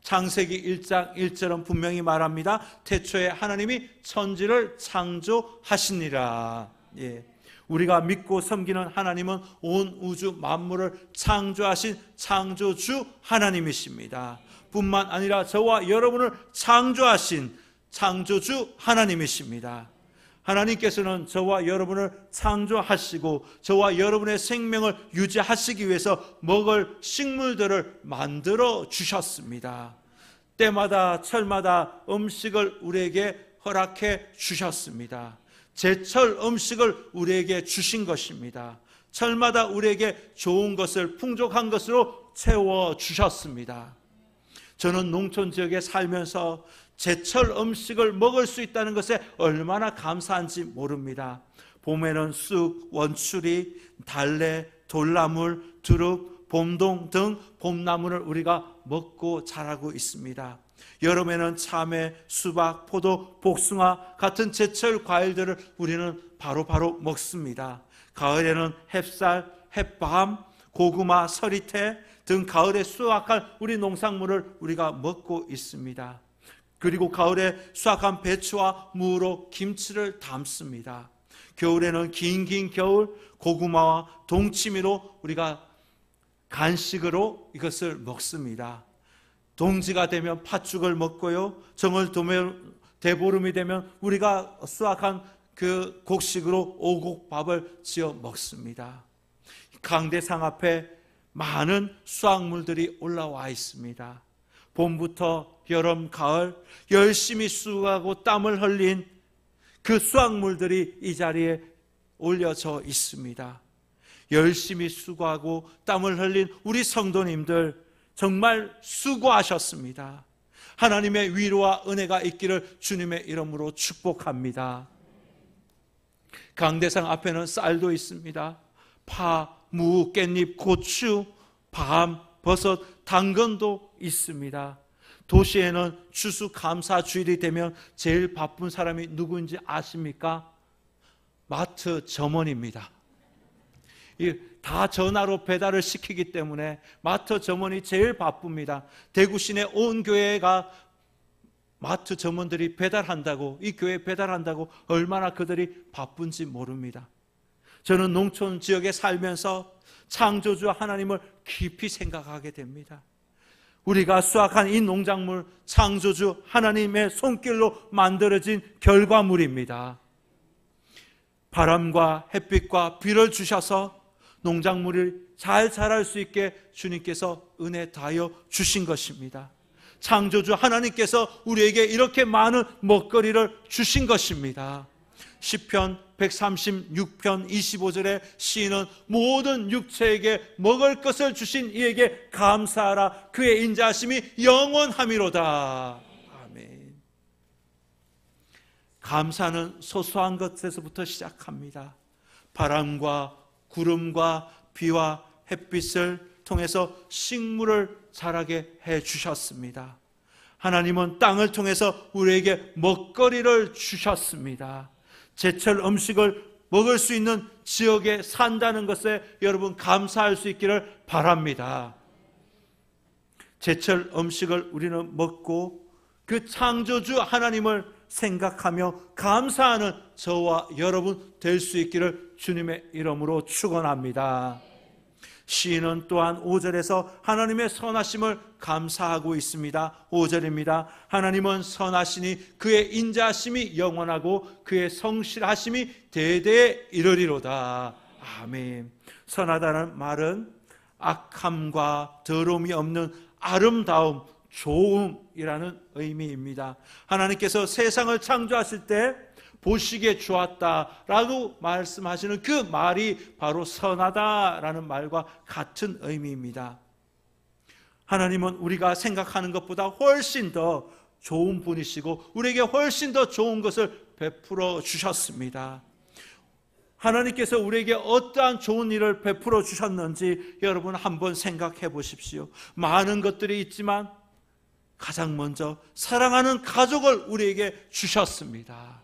창세기 1장 1절은 분명히 말합니다. 태초에 하나님이 천지를 창조하시니라. 예. 우리가 믿고 섬기는 하나님은 온 우주 만물을 창조하신 창조주 하나님이십니다. 뿐만 아니라 저와 여러분을 창조하신 창조주 하나님이십니다. 하나님께서는 저와 여러분을 창조하시고 저와 여러분의 생명을 유지하시기 위해서 먹을 식물들을 만들어 주셨습니다. 때마다 철마다 음식을 우리에게 허락해 주셨습니다. 제철 음식을 우리에게 주신 것입니다. 철마다 우리에게 좋은 것을 풍족한 것으로 채워 주셨습니다. 저는 농촌 지역에 살면서 제철 음식을 먹을 수 있다는 것에 얼마나 감사한지 모릅니다. 봄에는 쑥, 원추리, 달래, 돌나물, 두릅, 봄동 등 봄나물을 우리가 먹고 자라고 있습니다. 여름에는 참외, 수박, 포도, 복숭아 같은 제철 과일들을 우리는 바로바로 먹습니다. 가을에는 햅쌀, 햇밤, 고구마, 서리태 등 가을에 수확할 우리 농산물을 우리가 먹고 있습니다. 그리고 가을에 수확한 배추와 무로 김치를 담습니다. 겨울에는 긴 겨울 고구마와 동치미로 우리가 간식으로 이것을 먹습니다. 동지가 되면 팥죽을 먹고요. 정월 대보름이 되면 우리가 수확한 그 곡식으로 오곡밥을 지어 먹습니다. 강대상 앞에 많은 수확물들이 올라와 있습니다. 봄부터 여름, 가을 열심히 수고하고 땀을 흘린 그 수확물들이 이 자리에 올려져 있습니다. 열심히 수고하고 땀을 흘린 우리 성도님들 정말 수고하셨습니다. 하나님의 위로와 은혜가 있기를 주님의 이름으로 축복합니다. 강대상 앞에는 쌀도 있습니다. 파, 무, 깻잎, 고추, 밤, 버섯, 당근도 있습니다. 도시에는 추수감사주일이 되면 제일 바쁜 사람이 누구인지 아십니까? 마트 점원입니다. 다 전화로 배달을 시키기 때문에 마트 점원이 제일 바쁩니다. 대구 시내 온 교회가 마트 점원들이 배달한다고, 이 교회 배달한다고 얼마나 그들이 바쁜지 모릅니다. 저는 농촌 지역에 살면서 창조주 하나님을 깊이 생각하게 됩니다. 우리가 수확한 이 농작물 창조주 하나님의 손길로 만들어진 결과물입니다. 바람과 햇빛과 비를 주셔서 농작물을 잘 자랄 수 있게 주님께서 은혜 다하여 주신 것입니다. 창조주 하나님께서 우리에게 이렇게 많은 먹거리를 주신 것입니다. 시편 136편 25절에 시인은 모든 육체에게 먹을 것을 주신 이에게 감사하라. 그의 인자하심이 영원함이로다. 아멘. 감사는 소소한 것에서부터 시작합니다. 바람과 구름과 비와 햇빛을 통해서 식물을 자라게 해 주셨습니다. 하나님은 땅을 통해서 우리에게 먹거리를 주셨습니다. 제철 음식을 먹을 수 있는 지역에 산다는 것에 여러분 감사할 수 있기를 바랍니다. 제철 음식을 우리는 먹고 그 창조주 하나님을 생각하며 감사하는 저와 여러분 될 수 있기를 주님의 이름으로 축원합니다. 시인은 또한 5절에서 하나님의 선하심을 감사하고 있습니다. 5절입니다. 하나님은 선하시니 그의 인자하심이 영원하고 그의 성실하심이 대대에 이르리로다. 아멘. 선하다는 말은 악함과 더러움이 없는 아름다움, 좋음이라는 의미입니다. 하나님께서 세상을 창조하실 때 보시기에 좋았다라고 말씀하시는 그 말이 바로 선하다라는 말과 같은 의미입니다. 하나님은 우리가 생각하는 것보다 훨씬 더 좋은 분이시고 우리에게 훨씬 더 좋은 것을 베풀어 주셨습니다. 하나님께서 우리에게 어떠한 좋은 일을 베풀어 주셨는지 여러분 한번 생각해 보십시오. 많은 것들이 있지만 가장 먼저 사랑하는 가족을 우리에게 주셨습니다.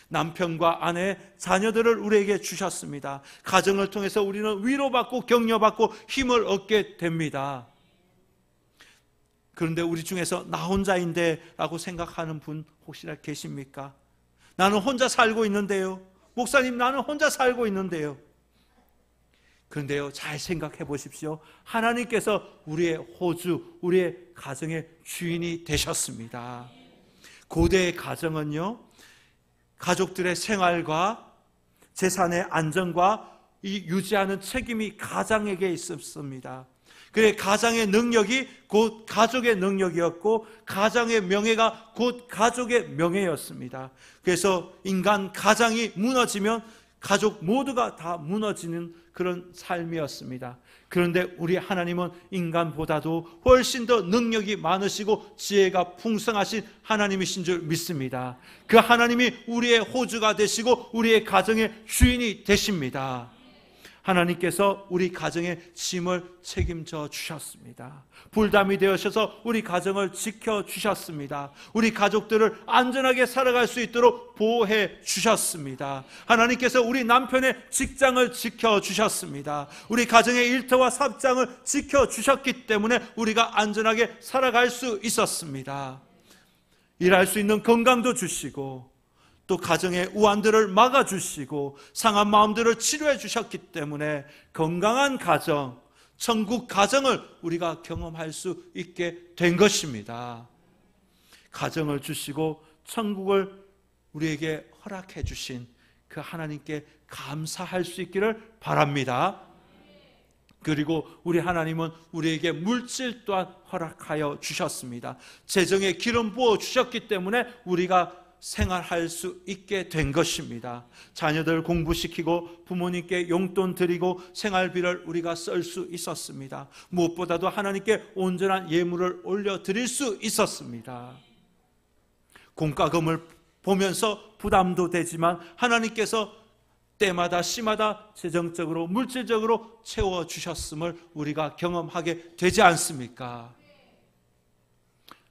남편과 아내, 자녀들을 우리에게 주셨습니다. 가정을 통해서 우리는 위로받고 격려받고 힘을 얻게 됩니다. 그런데 우리 중에서 나 혼자인데 라고 생각하는 분 혹시나 계십니까? 나는 혼자 살고 있는데요. 목사님, 나는 혼자 살고 있는데요. 그런데요, 잘 생각해 보십시오. 하나님께서 우리의 호주, 우리의 가정의 주인이 되셨습니다. 고대의 가정은요, 가족들의 생활과 재산의 안정과 유지하는 책임이 가장에게 있었습니다. 그래, 가장의 능력이 곧 가족의 능력이었고 가장의 명예가 곧 가족의 명예였습니다. 그래서 인간 가장이 무너지면 가족 모두가 다 무너지는 그런 삶이었습니다. 그런데 우리 하나님은 인간보다도 훨씬 더 능력이 많으시고 지혜가 풍성하신 하나님이신 줄 믿습니다. 그 하나님이 우리의 호주가 되시고 우리의 가정의 주인이 되십니다. 하나님께서 우리 가정의 짐을 책임져 주셨습니다. 불담이 되어셔서 우리 가정을 지켜주셨습니다. 우리 가족들을 안전하게 살아갈 수 있도록 보호해 주셨습니다. 하나님께서 우리 남편의 직장을 지켜주셨습니다. 우리 가정의 일터와 삽장을 지켜주셨기 때문에 우리가 안전하게 살아갈 수 있었습니다. 일할 수 있는 건강도 주시고 또 가정의 우환들을 막아주시고 상한 마음들을 치료해 주셨기 때문에 건강한 가정, 천국 가정을 우리가 경험할 수 있게 된 것입니다. 가정을 주시고 천국을 우리에게 허락해 주신 그 하나님께 감사할 수 있기를 바랍니다. 그리고 우리 하나님은 우리에게 물질 또한 허락하여 주셨습니다. 재정에 기름 부어 주셨기 때문에 우리가 생활할 수 있게 된 것입니다. 자녀들 공부시키고 부모님께 용돈 드리고 생활비를 우리가 쓸 수 있었습니다. 무엇보다도 하나님께 온전한 예물을 올려드릴 수 있었습니다. 공과금을 보면서 부담도 되지만 하나님께서 때마다 시마다 재정적으로 물질적으로 채워주셨음을 우리가 경험하게 되지 않습니까?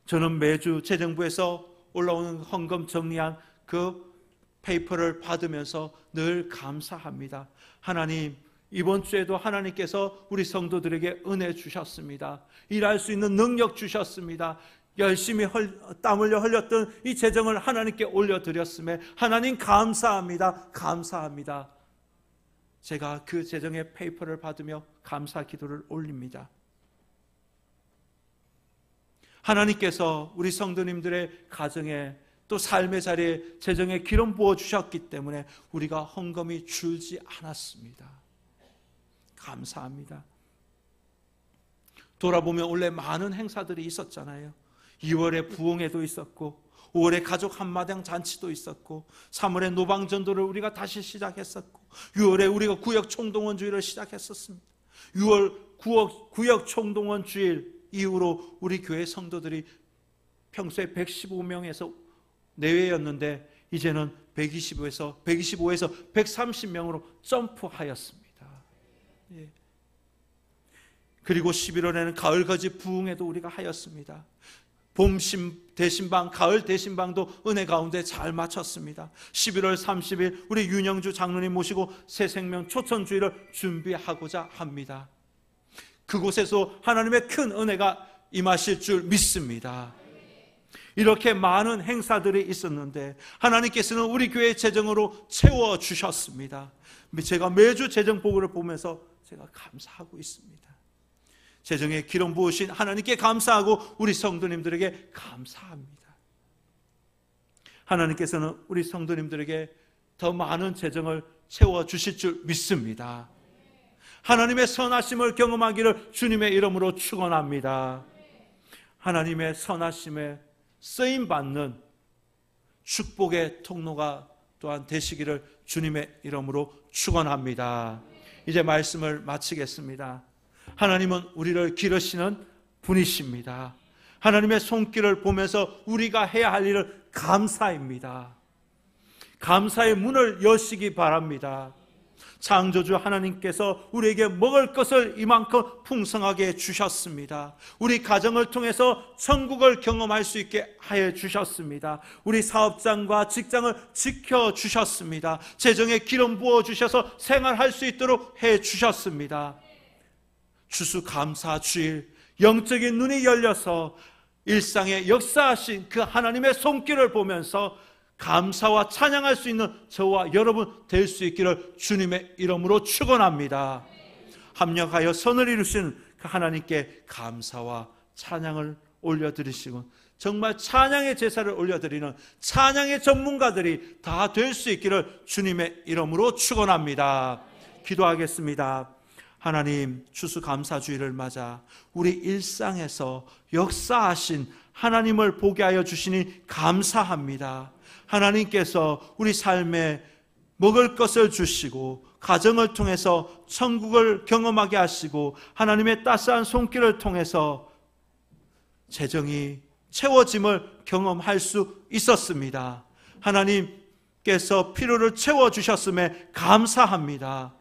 저는 매주 재정부에서 올라오는 헌금 정리한 그 페이퍼를 받으면서 늘 감사합니다. 하나님, 이번 주에도 하나님께서 우리 성도들에게 은혜 주셨습니다. 일할 수 있는 능력 주셨습니다. 열심히 땀 흘려 흘렸던 이 재정을 하나님께 올려드렸음에 하나님 감사합니다. 감사합니다. 제가 그 재정의 페이퍼를 받으며 감사 기도를 올립니다. 하나님께서 우리 성도님들의 가정에 또 삶의 자리에 재정에 기름 부어 주셨기 때문에 우리가 헌금이 줄지 않았습니다. 감사합니다. 돌아보면 원래 많은 행사들이 있었잖아요. 2월에 부흥회도 있었고 5월에 가족 한마당 잔치도 있었고 3월에 노방전도를 우리가 다시 시작했었고 6월에 우리가 구역 총동원 주일을 시작했었습니다. 6월 구역 총동원 주일 이후로 우리 교회 성도들이 평소에 115명에서 내외였는데 이제는 125에서 130명으로 점프하였습니다. 예. 그리고 11월에는 가을거지 부흥회도 우리가 하였습니다. 봄 대신방, 가을 대신방도 은혜 가운데 잘 마쳤습니다. 11월 30일 우리 윤영주 장로님 모시고 새생명 초천주일을 준비하고자 합니다. 그곳에서 하나님의 큰 은혜가 임하실 줄 믿습니다. 이렇게 많은 행사들이 있었는데 하나님께서는 우리 교회의 재정으로 채워주셨습니다. 제가 매주 재정 보고를 보면서 제가 감사하고 있습니다. 재정에 기름 부으신 하나님께 감사하고 우리 성도님들에게 감사합니다. 하나님께서는 우리 성도님들에게 더 많은 재정을 채워주실 줄 믿습니다. 하나님의 선하심을 경험하기를 주님의 이름으로 축원합니다. 하나님의 선하심에 쓰임받는 축복의 통로가 또한 되시기를 주님의 이름으로 축원합니다. 이제 말씀을 마치겠습니다. 하나님은 우리를 기르시는 분이십니다. 하나님의 손길을 보면서 우리가 해야 할 일을 감사입니다. 감사의 문을 여시기 바랍니다. 창조주 하나님께서 우리에게 먹을 것을 이만큼 풍성하게 주셨습니다. 우리 가정을 통해서 천국을 경험할 수 있게 하여 주셨습니다. 우리 사업장과 직장을 지켜주셨습니다. 재정에 기름 부어주셔서 생활할 수 있도록 해주셨습니다. 추수감사주일 영적인 눈이 열려서 일상에 역사하신 그 하나님의 손길을 보면서 감사와 찬양할 수 있는 저와 여러분 될 수 있기를 주님의 이름으로 축원합니다. 합력하여 선을 이루신 그 하나님께 감사와 찬양을 올려드리시고 정말 찬양의 제사를 올려드리는 찬양의 전문가들이 다 될 수 있기를 주님의 이름으로 축원합니다. 기도하겠습니다. 하나님, 추수감사주일을 맞아 우리 일상에서 역사하신 하나님을 보게 하여 주시니 감사합니다. 하나님께서 우리 삶에 먹을 것을 주시고 가정을 통해서 천국을 경험하게 하시고 하나님의 따스한 손길을 통해서 재정이 채워짐을 경험할 수 있었습니다. 하나님께서 필요를 채워주셨음에 감사합니다.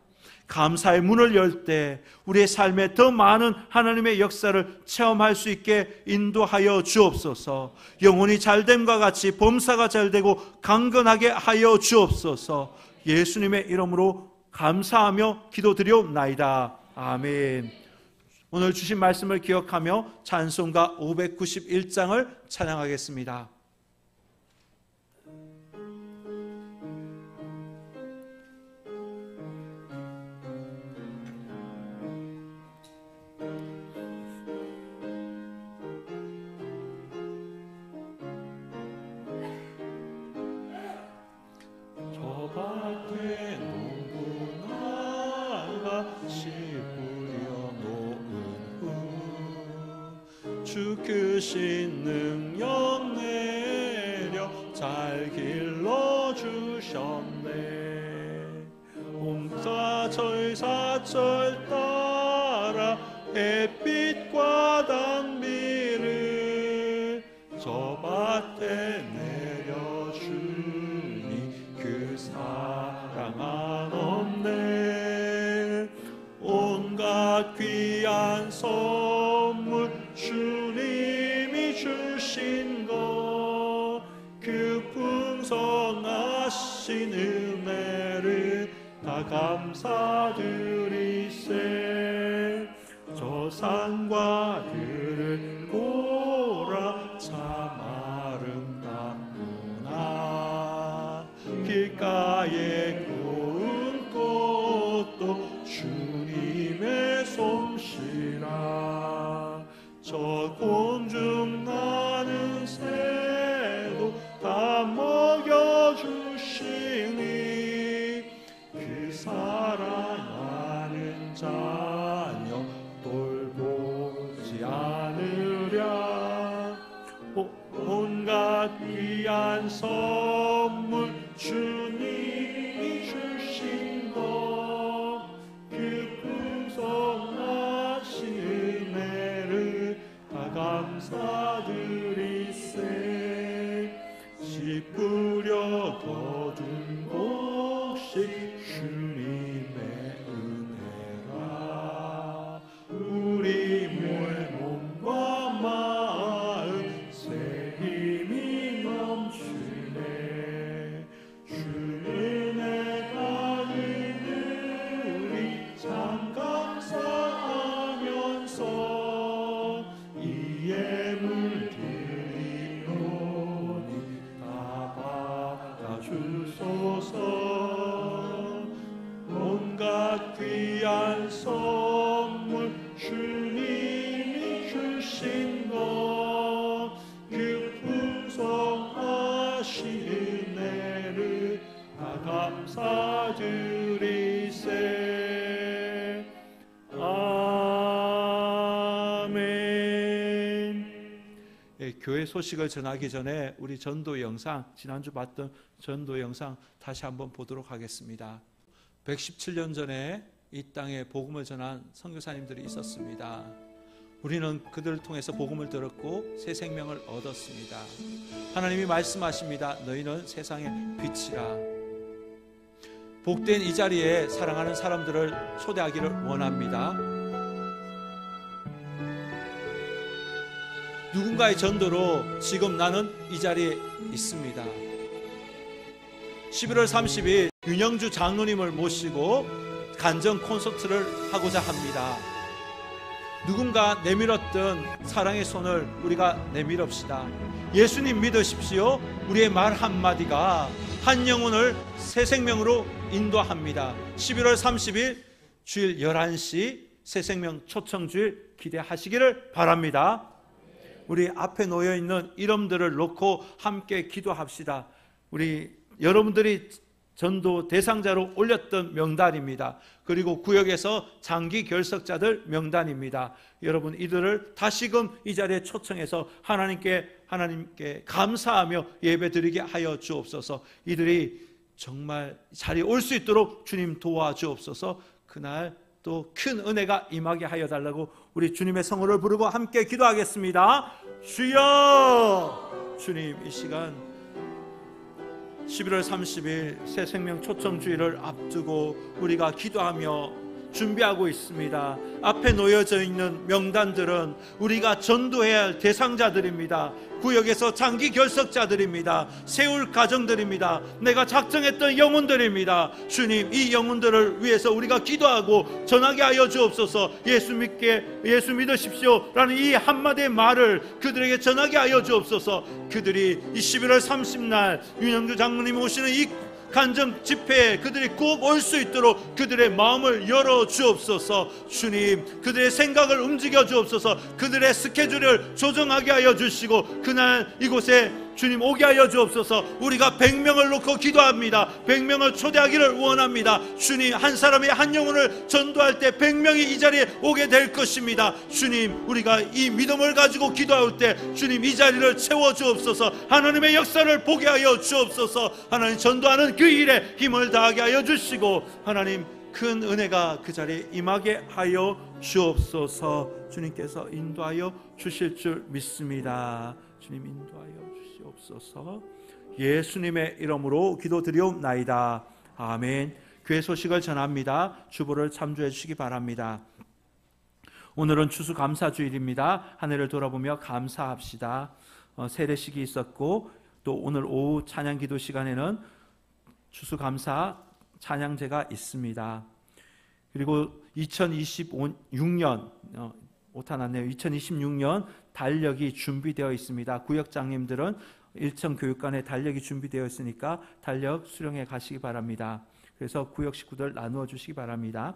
감사의 문을 열 때 우리의 삶에 더 많은 하나님의 역사를 체험할 수 있게 인도하여 주옵소서. 영혼이 잘됨과 같이 범사가 잘되고 강건하게 하여 주옵소서. 예수님의 이름으로 감사하며 기도드리옵나이다. 아멘. 오늘 주신 말씀을 기억하며 찬송가 591장을 찬양하겠습니다. 주 크신 능력 내려 잘 길러주셨네. 온사 절사절 따라 햇빛과 단비를 저 밭에 내려주니 그 사랑 한없네. 온갖 귀한 선물 주님이 주신 것, 그 풍성하신 은혜를 다 감사드리세. 저 산과 들을 보라 참 아름답구나. 길가에 고운 꽃도 주님의 솜씨라. 저 곤충 나는 새도 다 먹여주시니 그 사랑하는 자녀 돌보지 않으랴. 온갖 귀한 선물 주님이 주신 것, 그 풍성하신 은혜를 다 감사드리세. 씨 뿌려 거둔 곡식 주님의 은혜라. 우리 몸과 마음 새 힘이 넘치네. 주 은혜가 이르리 참 감사하면서 이 예물 드리오니 다 받아주소서. 온갖 귀한 선물 주님이 주신 것, 그 풍성하신 은혜를 다 감사드리세. 아멘. 교회 소식을 전하기 전에 우리 전도 영상, 지난주 봤던 전도 영상 다시 한번 보도록 하겠습니다. 117년 전에 이 땅에 복음을 전한 선교사님들이 있었습니다. 우리는 그들을 통해서 복음을 들었고 새 생명을 얻었습니다. 하나님이 말씀하십니다. 너희는 세상의 빛이라. 복된 이 자리에 사랑하는 사람들을 초대하기를 원합니다. 누군가의 전도로 지금 나는 이 자리에 있습니다. 11월 30일 윤영주 장로님을 모시고 간정 콘서트를 하고자 합니다. 누군가 내밀었던 사랑의 손을 우리가 내밀읍시다. 예수님 믿으십시오. 우리의 말 한마디가 한 영혼을 새 생명으로 인도합니다. 11월 30일 주일 11시 새 생명 초청주일 기대하시기를 바랍니다. 우리 앞에 놓여있는 이름들을 놓고 함께 기도합시다. 우리 여러분들이 전도 대상자로 올렸던 명단입니다. 그리고 구역에서 장기 결석자들 명단입니다. 여러분 이들을 다시금 이 자리에 초청해서 하나님께 감사하며 예배드리게 하여 주옵소서. 이들이 정말 자리에 올 수 있도록 주님 도와주옵소서. 그날 또 큰 은혜가 임하게 하여 달라고 우리 주님의 성호를 부르고 함께 기도하겠습니다. 주여! 주님 이 시간 11월 30일 새 생명 초청주의를 앞두고 우리가 기도하며 준비하고 있습니다. 앞에 놓여져 있는 명단들은 우리가 전도해야 할 대상자들입니다. 구역에서 장기 결석자들입니다. 세울 가정들입니다. 내가 작정했던 영혼들입니다. 주님, 이 영혼들을 위해서 우리가 기도하고 전하게 하여 주옵소서. 예수 믿으십시오 라는 이 한마디의 말을 그들에게 전하게 하여 주옵소서. 그들이 이 11월 30날 윤영주 장로님이 오시는 이 간증 집회에 그들이 꼭 올 수 있도록 그들의 마음을 열어 주옵소서. 주님, 그들의 생각을 움직여 주옵소서. 그들의 스케줄을 조정하게 하여 주시고 그날 이곳에 주님 오게 하여 주옵소서. 우리가 100명을 놓고 기도합니다. 100명을 초대하기를 원합니다. 주님, 한 사람이 한 영혼을 전도할 때 100명이 이 자리에 오게 될 것입니다. 주님, 우리가 이 믿음을 가지고 기도할 때 주님 이 자리를 채워 주옵소서. 하나님의 역사를 보게 하여 주옵소서. 하나님, 전도하는 그 일에 힘을 다하게 하여 주시고 하나님, 큰 은혜가 그 자리에 임하게 하여 주옵소서. 주님께서 인도하여 주실 줄 믿습니다. 주님, 인도하여 주시옵소서. 예수님의 이름으로 기도드리옵나이다. 아멘. 교회 소식을 전합니다. 주보를 참조해 주시기 바랍니다. 오늘은 추수감사주일입니다. 한 해를 돌아보며 감사합시다. 세례식이 있었고 또 오늘 오후 찬양기도 시간에는 추수감사 찬양제가 있습니다. 그리고 2026년 오타났네요. 2026년 달력이 준비되어 있습니다. 구역장님들은 일천 교육관에 달력이 준비되어 있으니까 달력 수령해 가시기 바랍니다. 그래서 구역 식구들 나누어 주시기 바랍니다.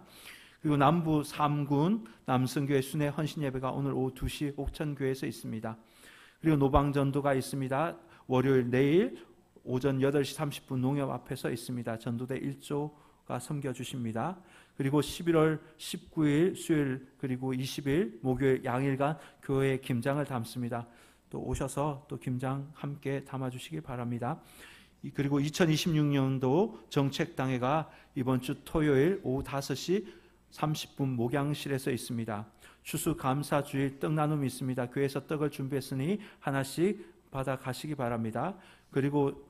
그리고 남부 3군 남성교회 순회 헌신예배가 오늘 오후 2시 옥천교회에서 있습니다. 그리고 노방전도가 있습니다. 월요일 내일 오전 8시 30분 농협 앞에서 있습니다. 전도대 1조가 섬겨주십니다. 그리고 11월 19일 수요일 그리고 20일 목요일 양일간 교회 김장을 담습니다. 또 오셔서 또 김장 함께 담아주시기 바랍니다. 그리고 2026년도 정책당회가 이번 주 토요일 오후 5시 30분 목양실에서 있습니다. 추수감사주일 떡나눔이 있습니다. 교회에서 떡을 준비했으니 하나씩 받아 가시기 바랍니다. 그리고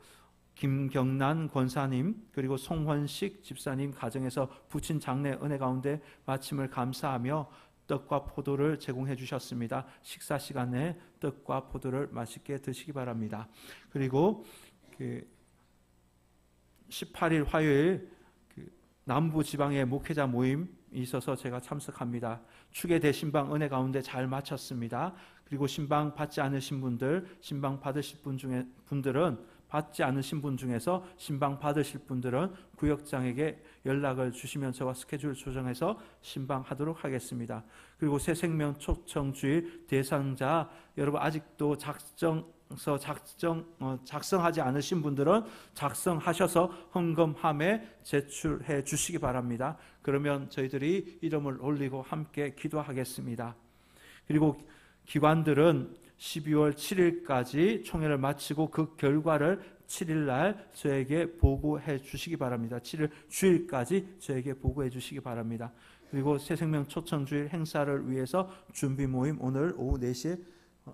김경란 권사님 그리고 송원식 집사님 가정에서 부친 장례 은혜 가운데 마침을 감사하며 떡과 포도를 제공해 주셨습니다. 식사 시간에 떡과 포도를 맛있게 드시기 바랍니다. 그리고 18일 화요일 남부 지방의 목회자 모임이 있어서 제가 참석합니다. 축의 대신방 은혜 가운데 잘 마쳤습니다. 그리고 신방 받지 않으신 분들, 신방 받으실 분들은 받지 않으신 분 중에서 신방 받으실 분들은 구역장에게 연락을 주시면 저와 스케줄 조정해서 신방하도록 하겠습니다. 그리고 새생명 초청주일 대상자 여러분 아직도 작성하지 않으신 분들은 작성하셔서 헌금함에 제출해 주시기 바랍니다. 그러면 저희들이 이름을 올리고 함께 기도하겠습니다. 그리고 기관들은 12월 7일까지 총회를 마치고 그 결과를 7일날 저에게 보고해 주시기 바랍니다. 7일 주일까지 저에게 보고해 주시기 바랍니다. 그리고 새생명 초청주일 행사를 위해서 준비 모임 오늘 오후 4시에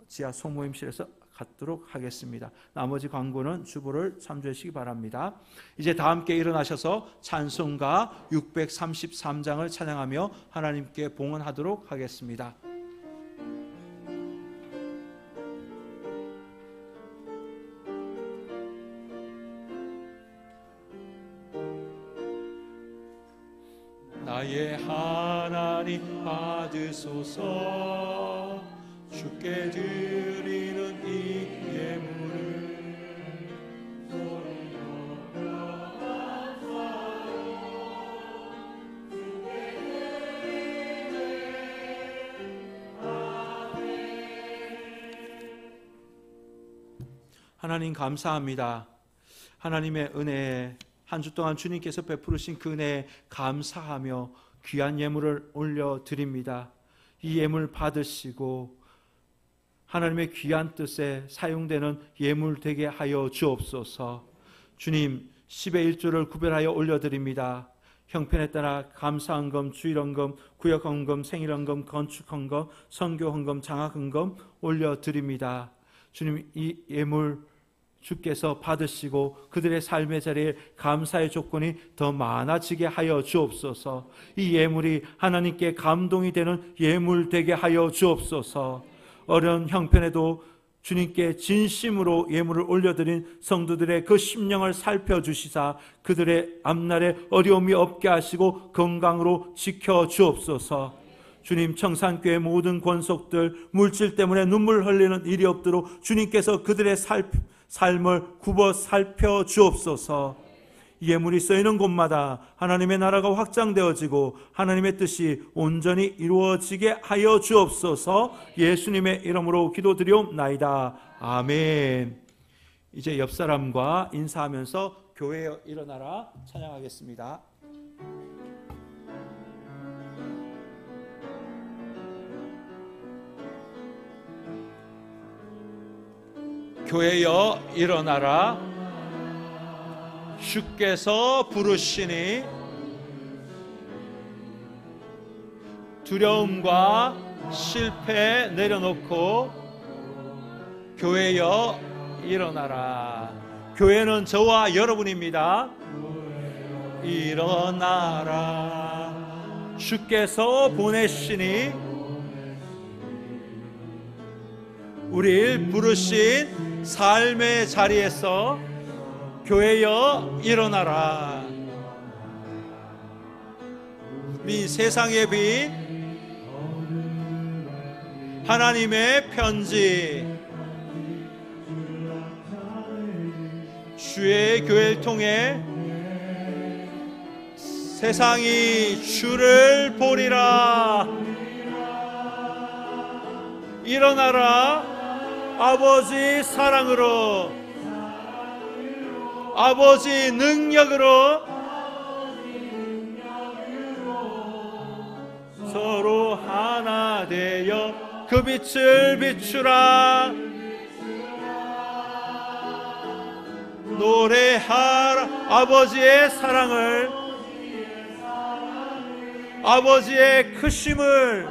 지하 소모임실에서 갖도록 하겠습니다. 나머지 광고는 주보를 참조해 주시기 바랍니다. 이제 다 함께 일어나셔서 찬송가 633장을 찬양하며 하나님께 봉헌하도록 하겠습니다. 나의 하나님 받으소서 주께 드리는 이 예물을 소리내어 감사하여 주께 드리네 아멘. 하나님 감사합니다. 하나님의 은혜에 한 주 동안 주님께서 베푸르신 그 은혜에 감사하며 귀한 예물을 올려드립니다. 이 예물 받으시고 하나님의 귀한 뜻에 사용되는 예물 되게 하여 주옵소서. 주님 10의 1조를 구별하여 올려드립니다. 형편에 따라 감사헌금, 주일헌금, 구역헌금, 생일헌금, 건축헌금, 선교헌금, 장학헌금 올려드립니다. 주님 이 예물 주께서 받으시고 그들의 삶의 자리에 감사의 조건이 더 많아지게 하여 주옵소서. 이 예물이 하나님께 감동이 되는 예물 되게 하여 주옵소서. 어려운 형편에도 주님께 진심으로 예물을 올려드린 성도들의 그 심령을 살펴주시사 그들의 앞날에 어려움이 없게 하시고 건강으로 지켜주옵소서. 주님, 청산교회 모든 권속들 물질 때문에 눈물 흘리는 일이 없도록 주님께서 그들의 삶을 굽어 살펴주옵소서. 예물이 쓰이는 곳마다 하나님의 나라가 확장되어지고 하나님의 뜻이 온전히 이루어지게 하여 주옵소서. 예수님의 이름으로 기도드리옵나이다. 아멘. 이제 옆 사람과 인사하면서 교회에 일어나라 찬양하겠습니다. 교회여 일어나라. 주께서 부르시니 두려움과 실패 내려놓고 교회여 일어나라. 교회는 저와 여러분입니다. 일어나라. 주께서 보내시니 우리를 부르신 삶의 자리에서 교회여 일어나라. 우리 세상의 빛 하나님의 편지 주의 교회를 통해 세상이 주를 보리라. 일어나라. 아버지 사랑으로 아버지 능력으로 서로 하나 되어 그 빛을 비추라. 노래하라. 아버지의 사랑을, 아버지의 크심을,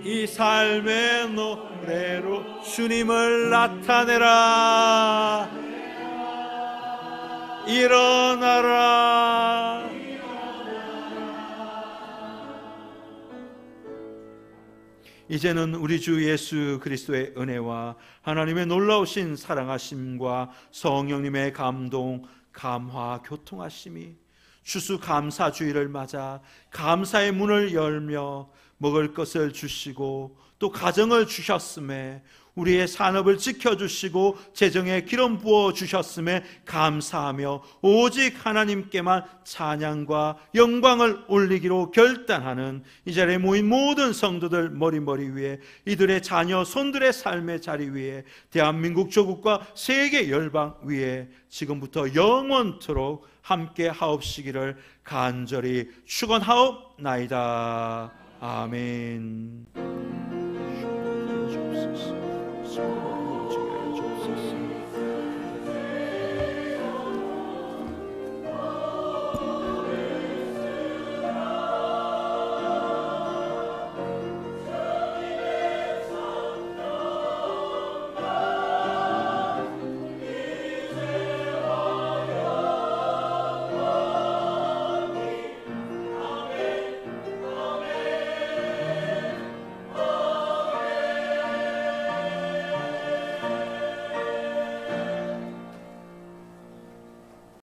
이 삶의 노래로 주님을 나타내라. 일어나라. 이제는 우리 주 예수 그리스도의 은혜와 하나님의 놀라우신 사랑하심과 성령님의 감동, 감화, 교통하심이 추수감사주의를 맞아 감사의 문을 열며 먹을 것을 주시고 또 가정을 주셨음에 우리의 산업을 지켜주시고 재정에 기름 부어 주셨음에 감사하며 오직 하나님께만 찬양과 영광을 올리기로 결단하는 이 자리에 모인 모든 성도들 머리 위에 이들의 자녀 손들의 삶의 자리 위에 대한민국 조국과 세계 열방 위에 지금부터 영원토록 함께 하옵시기를 간절히 축원하옵나이다. 아멘.